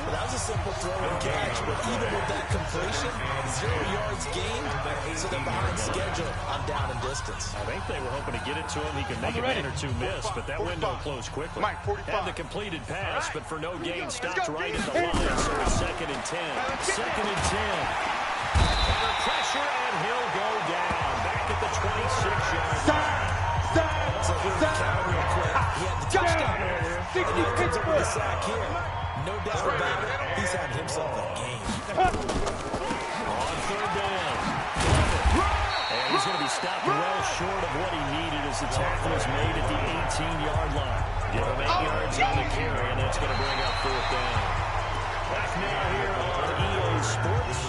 Well, that was a simple throw and catch, but even with that completion, 0 yards gained, so they're behind schedule on down and distance. I think they were hoping to get it to him. He could make a man or two miss, but that window closed quickly. Had the completed pass, but for no gain, stopped right at the line, so it's 2nd and 10. 2nd and 10. Under pressure, and he'll go down. Back at the 26-yard line. So here's the count real quick. He had the touchdown earlier, and he comes up with the sack here. No doubt about it, he's having himself a game. On 3rd down. And he's going to be he stopped well short of what he needed as the tackle was made at the 18-yard line. Give him 8 yards on the carry, and that's going to bring up 4th down. Back now here on EA Sports.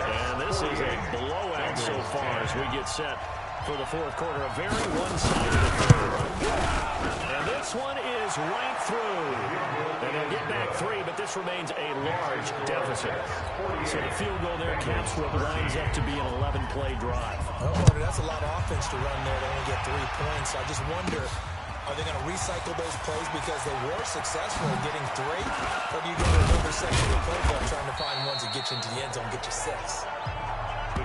And this is a blowout so far as we get set for the 4th quarter. A very one-sided affair. And this one is right through. And they'll get back 3, but this remains a large deficit. So the field goal there counts what lines up to be an 11-play drive. Oh, that's a lot of offense to run there to only get 3 points. I just wonder, are they going to recycle those plays because they were successful in getting 3? Or do you go to another section of the playbook trying to find ones that get you into the end zone and get you 6?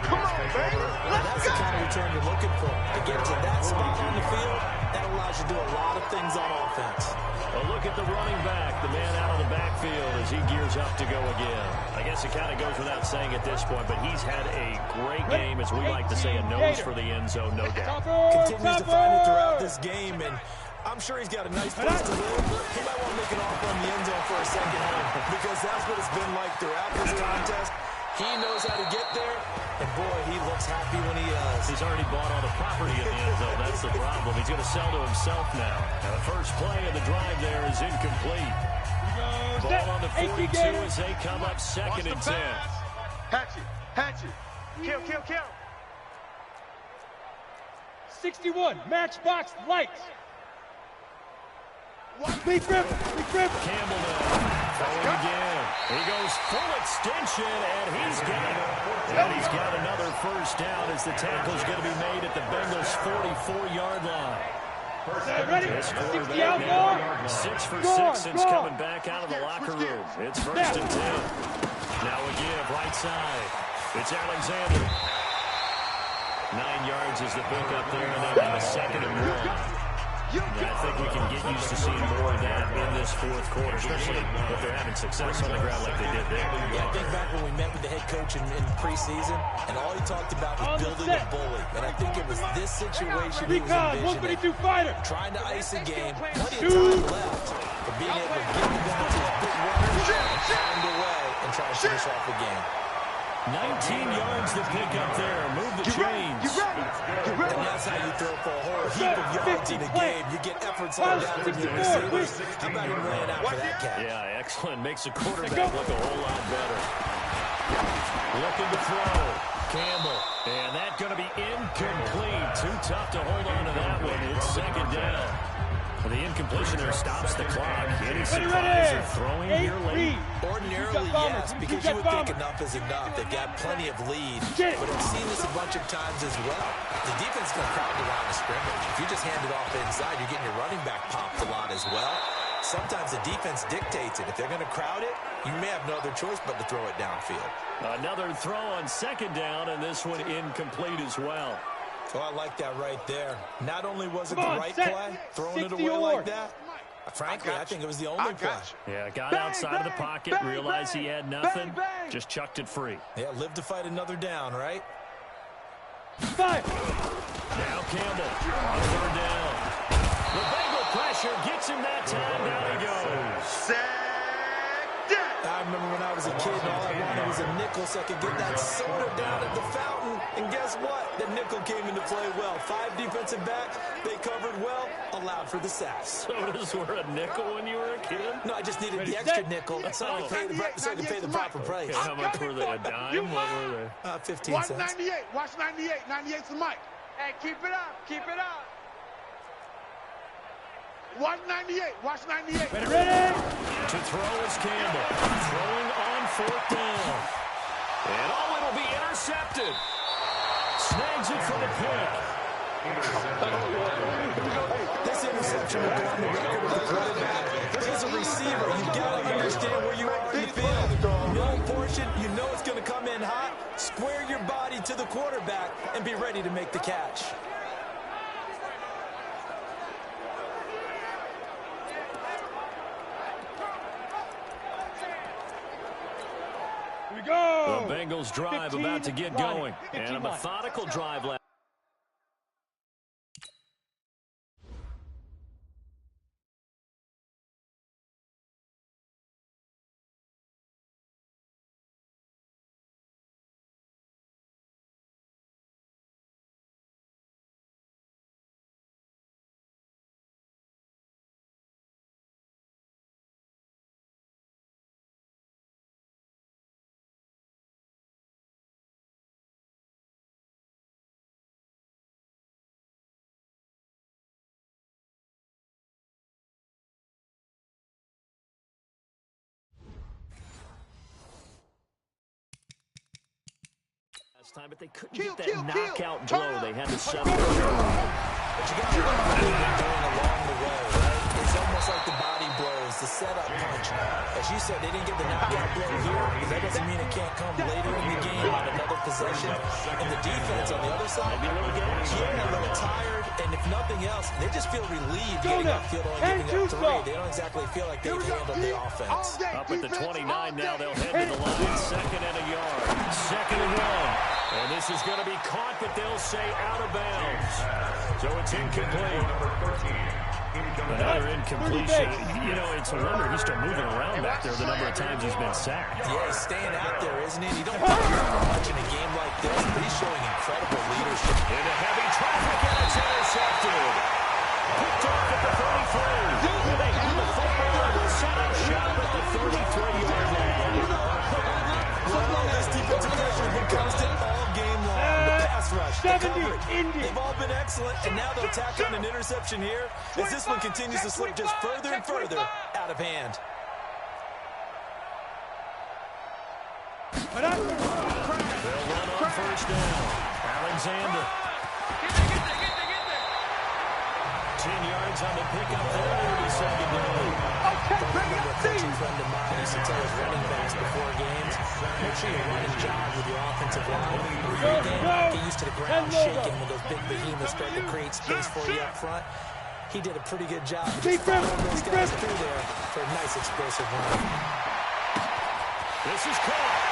Come on, baby. That's the kind of return you're looking for. To get to that spot on the field, that allows you to do a lot of things on offense. A look at the running back, the man out of the backfield as he gears up to go again. I guess it kind of goes without saying at this point, but he's had a great game, as we like to say, a nose for the end zone, no doubt. Continues to find it throughout this game, and I'm sure he's got a nice place to live. He might want to make an offer on the end zone for a second home, because that's what it's been like throughout this contest. He knows how to get there, and boy, he looks happy when he does. He's already bought all the property in the end zone. That's the problem. He's going to sell to himself now. Now the first play of the drive there is incomplete. Ball on the 42 as they come up 2nd and 10. Hatchet. Kill. 61, matchbox lights. Lee Griffin. Campbell now. Throwing again. He goes full extension, and he's got it. And he's got another first down as the tackle's going to be made at the Bengals' 44-yard line. Ready? This 60 out more. 6 for 6 since coming back out of the locker room. It's 1st and 10. Now a give right side. It's Alexander. 9 yards is the pickup there, and then on the 2nd and 1. And I think we can get used to seeing more of that in this 4th quarter, especially if they're having success on the ground like they did there. Yeah, I think back when we met with the head coach in preseason, and all he talked about was building a bully. And I think it was this situation he was envisioning. Trying to ice a game, plenty of time left, but being able to get the down to his big runners and find a way and try to finish off the game. 19 yards to pick up there. Move the chains. And that's how you throw for a whole heap of yards in a game. You get efforts on down from your receivers. How about him laying out for that catch? Yeah, excellent. Makes the quarterback look a whole lot better. Looking to throw. Campbell. And that's going to be incomplete. Too tough to hold on to that one. It's 2nd down. The incompletion there stops the clock. Any surprise of throwing here late? Ordinarily, yes, because you would think enough is enough. They've got plenty of lead, but I've seen this a bunch of times as well. The defense is going to crowd the line of scrimmage. If you just hand it off inside, you're getting your running back popped a lot as well. Sometimes the defense dictates it. If they're going to crowd it, you may have no other choice but to throw it downfield. Another throw on 2nd down, and this one incomplete as well. Oh, I like that right there. Not only was it the right play, throwing it away like that, frankly, I think it was the only play. Yeah, got outside of the pocket, realized he had nothing, just chucked it free. Yeah, live to fight another down, right? Now Campbell on 3rd down. The Bengal pressure gets him that time. Down he goes. I remember when I was a kid and all I wanted was a nickel so I could get that soda down at the fountain. And guess what? The nickel came into play well. 5 defensive backs, they covered well, allowed for the sacks. Sodas were a nickel when you were a kid? No, I just needed the extra nickel so I could pay the proper price. Okay, how much were they? A dime? What were they? 15 Watch cents. 98. Watch 98. 98's the mic. Hey, keep it up. Keep it up. Watch 98. Watch 98. Ready? To throw is Campbell. Throwing on 4th down. And it'll be intercepted. Snags it for the pick. This interception will go on the record with the quarterback. But as a receiver, you've got to understand where you are in the field. Middle portion, you know it's going to come in hot. Square your body to the quarterback and be ready to make the catch. Go! The Bengals drive about to get going. And a methodical drive left. last time, but they couldn't get that knockout blow. They had to settle. But you got to remember what they've been doing along the way, right? It's almost like the body blows, the setup punch. As you said, they didn't get the knockout blow here, but that doesn't mean it can't come later in the game on another possession. And the defense on the other side, a little tired, and if nothing else, they just feel relieved getting upfield only giving up 3. They don't exactly feel like they've handled the offense. Up at the 29 now, they'll head to the line. 2nd and a yard. 2nd and 1. And this is going to be caught, but they'll say out of bounds. So it's incomplete. Another incompletion. You know, it's a wonder he's still moving around back there the number of times he's been sacked. Yeah, he's staying out there, isn't he? You don't talk about much in a game like this, but he's showing incredible leadership. Into heavy traffic, and it's intercepted. Picked off at the 33. And they have the football and will set up shop at the 33-yard line. Well, this defensive pressure has been constant all game long. The pass rush, the coverage, they've all been excellent, and now they'll tack on an interception here as this one continues to slip just further and further out of hand. They'll run on 1st down. Alexander. 10 yards on the pickup there. It'll be 2nd down. A coaching friend of mine used to tell his running backs before games, make sure you run and jog with your offensive line. Get used to the ground shaking when those big behemoths start to create space for you up front. He did a pretty good job of just following those guys through there for a nice explosive run. This is caught.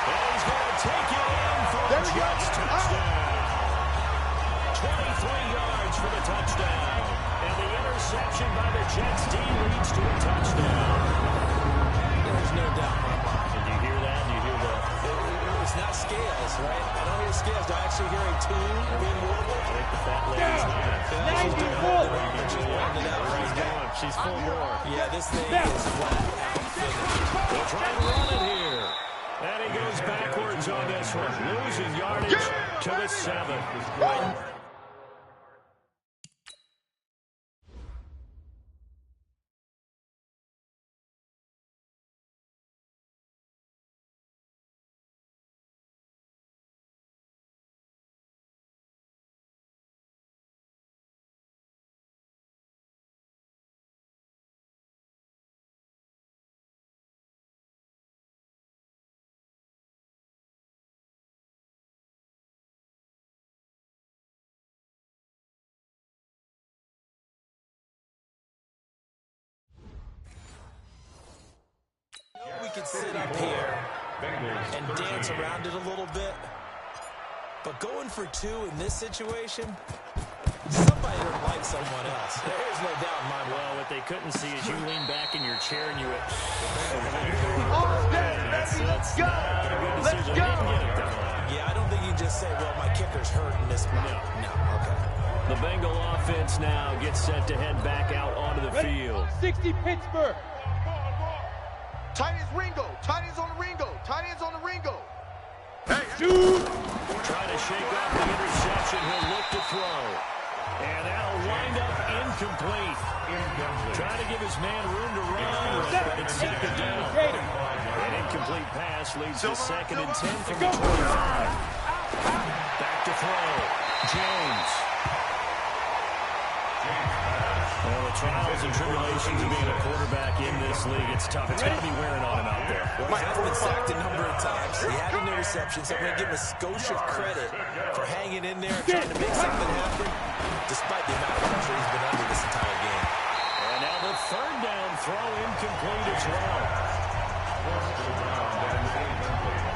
And he's going to take it in for a Jets touchdown. 23 yards for the touchdown. And the interception by the Jets D leads to a touchdown. There's no doubt in my mind. Did you hear that? Did you hear that? It's not scales, right? I don't hear scales. Do I actually hear a tune being warbled? I think the fat lady's She's full bore. Yeah, this thing is flat out finished. They'll try and run it here. And he goes backwards on this one. Losing yardage to the 7. We could sit up here and dance around it a little bit, but going for 2 in this situation, somebody don't like someone else. There's no doubt in my mind. Well, what they couldn't see is you lean back in your chair and you went, that's not a good decision. They didn't get it, though. Yeah, I don't think you can just say, well, my kicker's hurt in this spot. No, okay. The Bengal offense now gets set to head back out onto the field. 60 Pittsburgh. Tight ends Ringo. Tight ends on the Ringo. Tight ends on the Ringo. Dude. Trying to shake off the interception. He'll look to throw. And that'll wind up incomplete. Trying to give his man room to run, but it's 2nd down. An incomplete pass leads to 2nd and 10 from the 25. Back to throw. James. Well, the trials and tribulations of being a quarterback in this league, it's tough. It's going to be wearing on him out there. Well, he has been sacked a number of times. He had an interception, so I'm going to give him a skosh of credit for hanging in there and trying to make something happen, despite the amount of pressure he's been under this entire game. And now the 3rd down throw incomplete as well.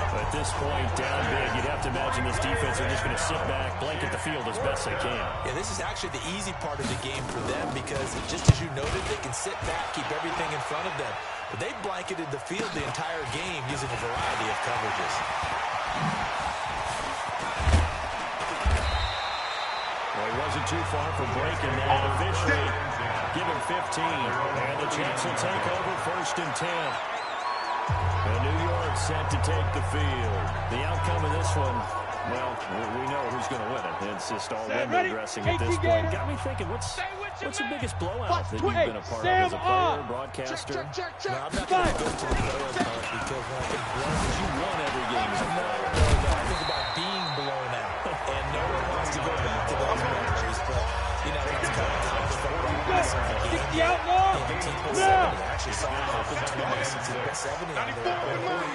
At this point, down big, you'd have to imagine this defense are just going to sit back, blanket the field as best they can. Yeah, this is actually the easy part of the game for them because, just as you noted, they can sit back, keep everything in front of them. But they blanketed the field the entire game using a variety of coverages. Well, he wasn't too far from breaking that. Officially, give him 15. And the Jets will take over 1st and 10. And New York set to take the field. The outcome of this one, well, we know who's going to win it. It's just all window dressing at this point. Got me thinking, what's the biggest blowout that you've been a part of as a player, broadcaster? No, I'm not going to go to the blowout part because when I think blowout, you won every game as a player. I think about being actually saw him open twice since he put 70 on there.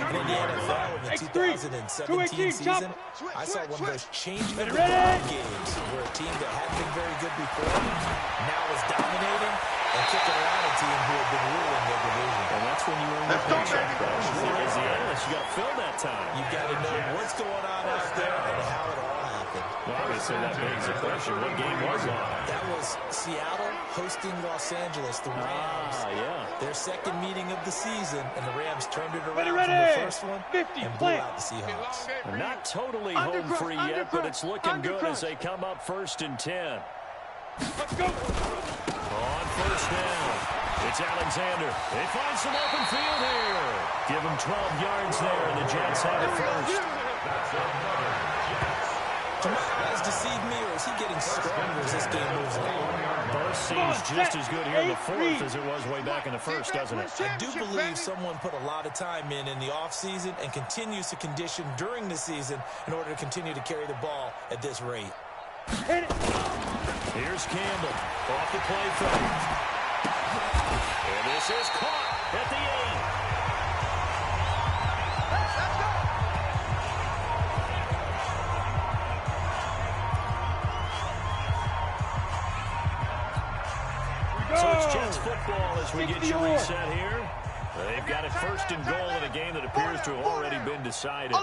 And in the NFL in the 2017 season, I saw one of those changing of the guard games where a team that hadn't been very good before now is dominating and kicking around a team who had been ruling their division. And that's when you earn your paycheck. As the analyst, you got to fill that time. You've got to know what's going on out there and how it all happened. Well, obviously, that begs the question, what game was on? That was Seattle hosting Los Angeles, the Rams. Yeah. Their second meeting of the season, and the Rams turned it around from the first one and blew out the Seahawks. Not totally home free yet, but it's looking good as they come up 1st and 10. Let's go. On first down, it's Alexander. They find some open field here. Give him 12 yards there, and the Jets have it first. Jamal has deceived me, or is he getting stronger as this game moves along? Both seems just as good here in the fourth as it was way back in the first, doesn't it? I do believe someone put a lot of time in the offseason and continues to condition during the season in order to continue to carry the ball at this rate. Hit it. Here's Campbell off the play fake. And this is caught at the 8. So it's Jets football as we get you reset here. They've got it 1st and goal in a game that appears to have already been decided.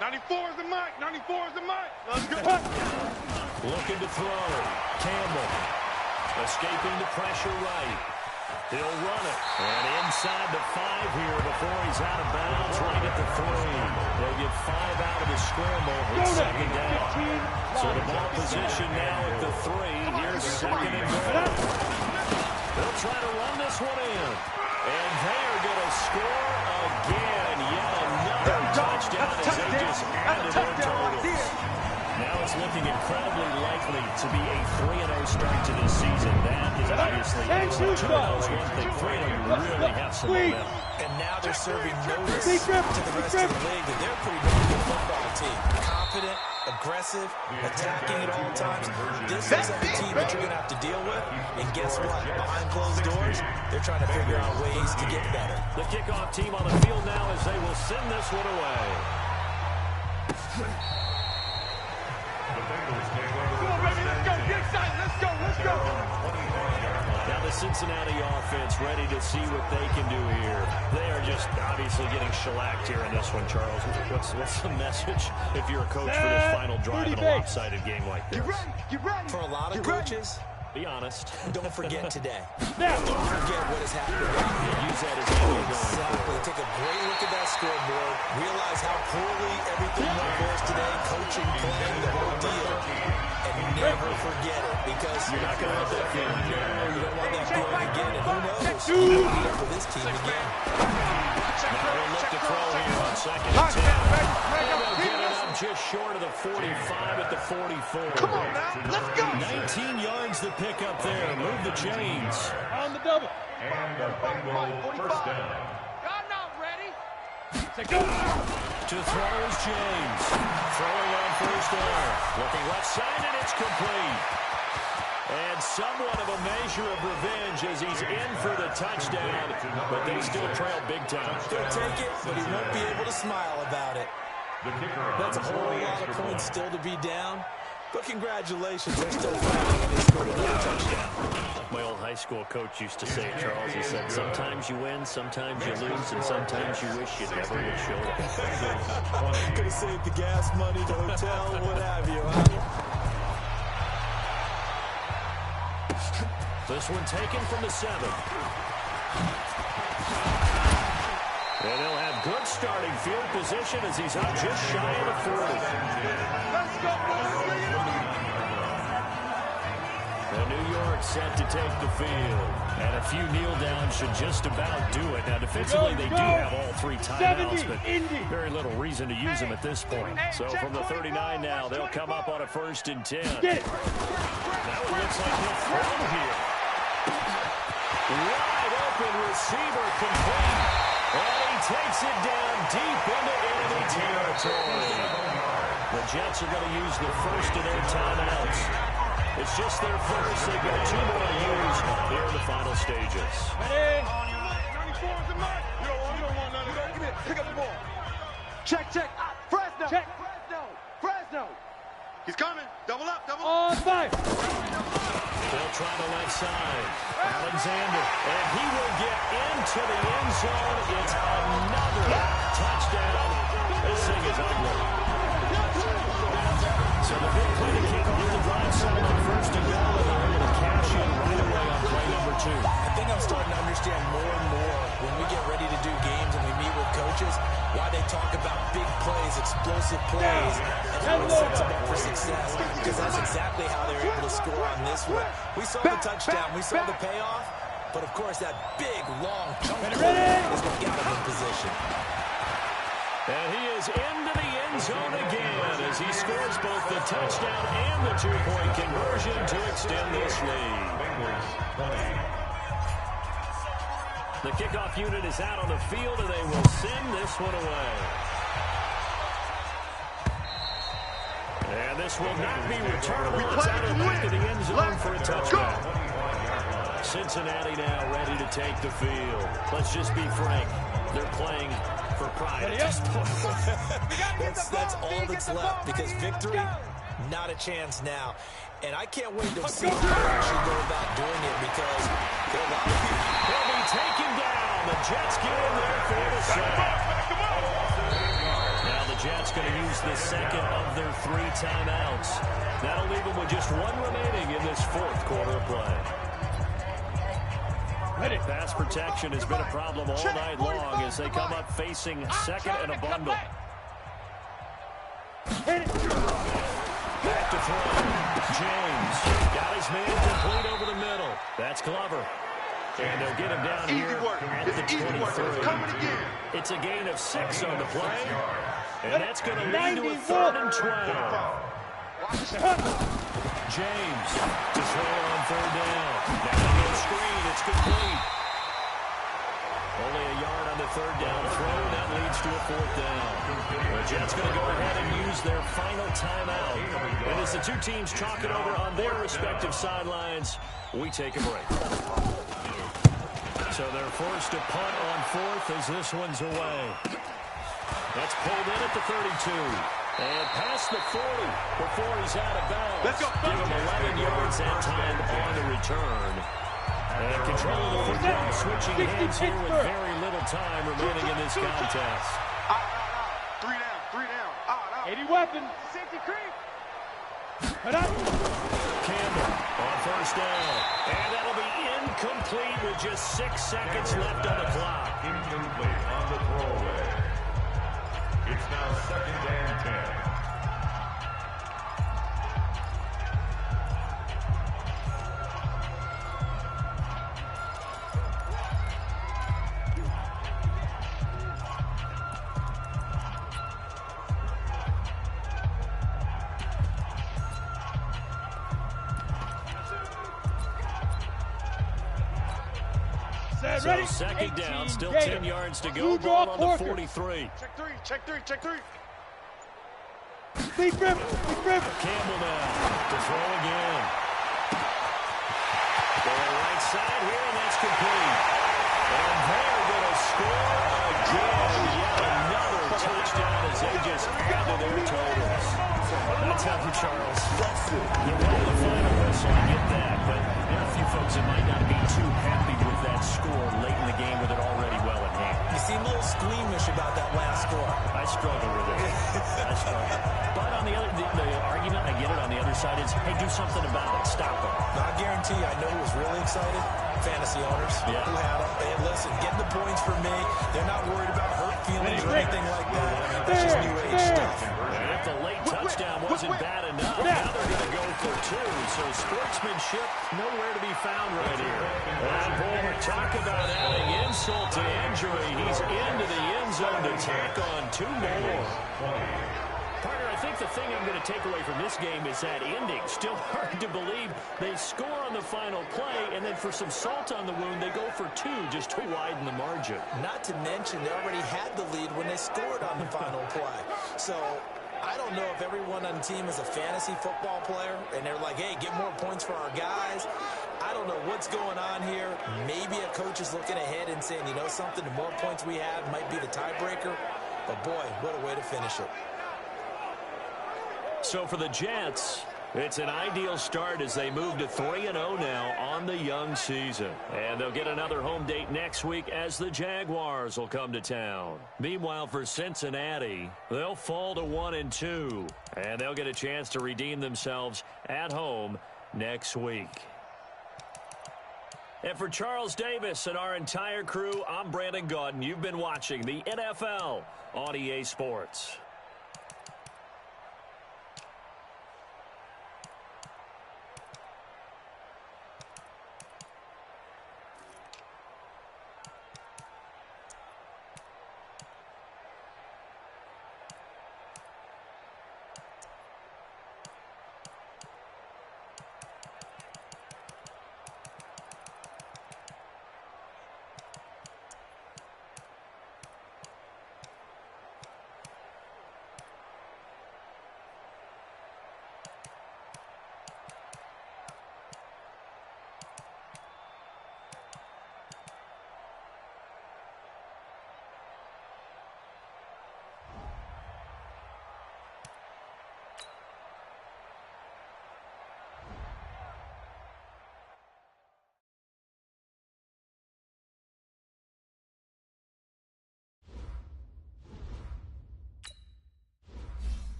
94 is the mic. 94 is the mic. Let's go. Looking to throw. Campbell escaping the pressure right. He'll run it. And inside the 5 here before he's out of bounds right at the 3. They'll get 5 out of the scramble. It's 2nd down. So the ball position now at the 3. Here's 2nd and goal. They'll try to run this one in. And they're going to score again. Yet another touchdown as they just added their totals. Now it's looking incredibly likely to be a 3-0 start to this season. That is obviously excellent. 2-0 is one thing. 3-0 really have some momentum. And now they're serving notice to the rest of the league that they're a pretty darn good football team. Confident, aggressive, attacking at all times. This is a team that you're going to have to deal with. And guess what? Behind closed doors, they're trying to figure out ways to get better. The kickoff team on the field now as they will send this one away. Now the Cincinnati offense ready to see what they can do here. They are just obviously getting shellacked here in this one, Charles. What's the message if you're a coach for this final drive in a lopsided game like this? For a lot of coaches, be honest. Don't forget today. Don't forget what has happened. Use that as a exactly. Take a great look at that scoreboard. Realize how poorly everything went for us today. Coaching, playing, the whole deal. And never forget it because you're not going to have that feeling. No, you don't want that feeling again. And who knows? You might be up for this team again. Now we'll look to throw here on 2nd and 10. They'll get it up just short of the 45 at the 44. Come on now, let's go. 19 yards to pick up there. Move the chains. On the double. And the Bengals 1st down. I'm not ready. Say go. To throw is James. Throwing on 1st down. Looking left side, and it's complete. And somewhat of a measure of revenge as he's in for the touchdown, but they still trail big time. He'll take it, but he won't be able to smile about it. That's a whole lot of points still to be down. But congratulations, they're still fighting and they scored another touchdown. My old high school coach used to say, Charles, he said, sometimes you win, sometimes you lose, and sometimes you wish you never would show up. Could have saved the gas money, the hotel, what have you, huh? This one taken from the 7. And they'll have good starting field position as he's up just shy of the 40. Let's go, boys. And New York set to take the field. And a few kneel downs should just about do it. Now, defensively, they do have all 3 timeouts, but very little reason to use them at this point. So from the 39 now, they'll come up on a 1st and 10. Now it looks like he'll throw here. Wide open receiver complete. And he takes it down deep into enemy territory. The Jets are going to use the first of their timeouts. It's just their first. They've got 2 more to use here in the final stages. Ready? Pick up the ball. Check, check. Fresno. Check. Fresno. He's coming. Double up, double up. On fire. They'll try the left side. Alexander. And he will get into the end zone. It's another touchdown. This thing is ugly. So the big play to kick off the drive settled on first and goal, and they're able to cash in right away on play number 2. I think I'm starting to understand more and more when we get ready to do games and we meet with coaches why they talk about big plays, explosive plays, and how it sets them up for success, because that's exactly how they're able to score on this one. We saw the touchdown, we saw the payoff, but of course that big, long chunk play is what got him in position. And he is into the end zone again as he scores both the touchdown and the 2-point conversion to extend this lead. The kickoff unit is out on the field, and they will send this one away. And this will not be returnable. It's out of the back of the end zone for a touchdown. Cincinnati now ready to take the field. Let's just be frank. They're playing for pride at this point. That's all that's left, because victory, not a chance now. And I can't wait to see how they actually go about doing it, because there are a lot of people. He'll be taken down. The Jets get in there for the sack. Now the Jets going to use the second of their 3 timeouts. That'll leave them with just 1 remaining in this 4th quarter of play. Pass protection has been a problem all night long as they come up facing second and a bundle. Back to throw. James got his man complete over the middle. That's Glover. And they'll get him down here at the 23. It's a gain of 6 on the play. And that's going to lead to a 3rd and 12. James to throw on 3rd down. Now they get a screen. It's complete. Only a yard on the 3rd down throw. That leads to a 4th down. The Jets going to go ahead and use their final timeout. And as the 2 teams talk it over on their respective sidelines, we take a break. So they're forced to punt on 4th as this one's away. That's pulled in at the 32. And past the 40 before he's out of bounds. Let's go. Give him 11 yards that time on the return. And control of the football switching hands here with very little time remaining in this contest. 3 down. 80 weapons. Safety creep. Campbell on 1st down. And that'll be incomplete with just 6 seconds left on the clock. Incomplete on the throwaway. It's now 2nd and 10. So 2nd down, still 10 yards to go. Ball on the 43. Check 3. Deep river. Campbell now to throw again. Going right side here, and that's complete. And they're going to score again. Yet another touchdown as they just add to their totals. That's how for Charles. You're right, the final whistle, I get that. But there are a few folks that might not be too happy with that score late in the game with it already well in hand. You seem a little squeamish about that last score. I struggle with it. I struggle. But on the other, the argument, I get it, on the other side is, hey, do something about it. Stop it. I guarantee you, I know who was really excited. Fantasy owners who had them. Hey, listen, getting the points for me. They're not worried about hurt feelings or anything like that. That's just new age stuff. And if the late touchdown wasn't bad enough, now they're going to go for 2. So sportsmanship nowhere to be found right here. And boy, talk about adding insult to injury. He's into the end zone to tack on 2 more. Partner, I think the thing I'm going to take away from this game is that ending. Still hard to believe they score on the final play, and then for some salt on the wound, they go for 2 just to widen the margin. Not to mention, they already had the lead when they scored on the final play. So I don't know if everyone on the team is a fantasy football player, and they're like, hey, get more points for our guys. I don't know what's going on here. Maybe a coach is looking ahead and saying, you know something, the more points we have might be the tiebreaker. But, boy, what a way to finish it. So for the Jets, it's an ideal start as they move to 3-0 now on the young season. And they'll get another home date next week as the Jaguars will come to town. Meanwhile, for Cincinnati, they'll fall to 1-2. And they'll get a chance to redeem themselves at home next week. And for Charles Davis and our entire crew, I'm Brandon Gaudin. You've been watching the NFL on EA Sports.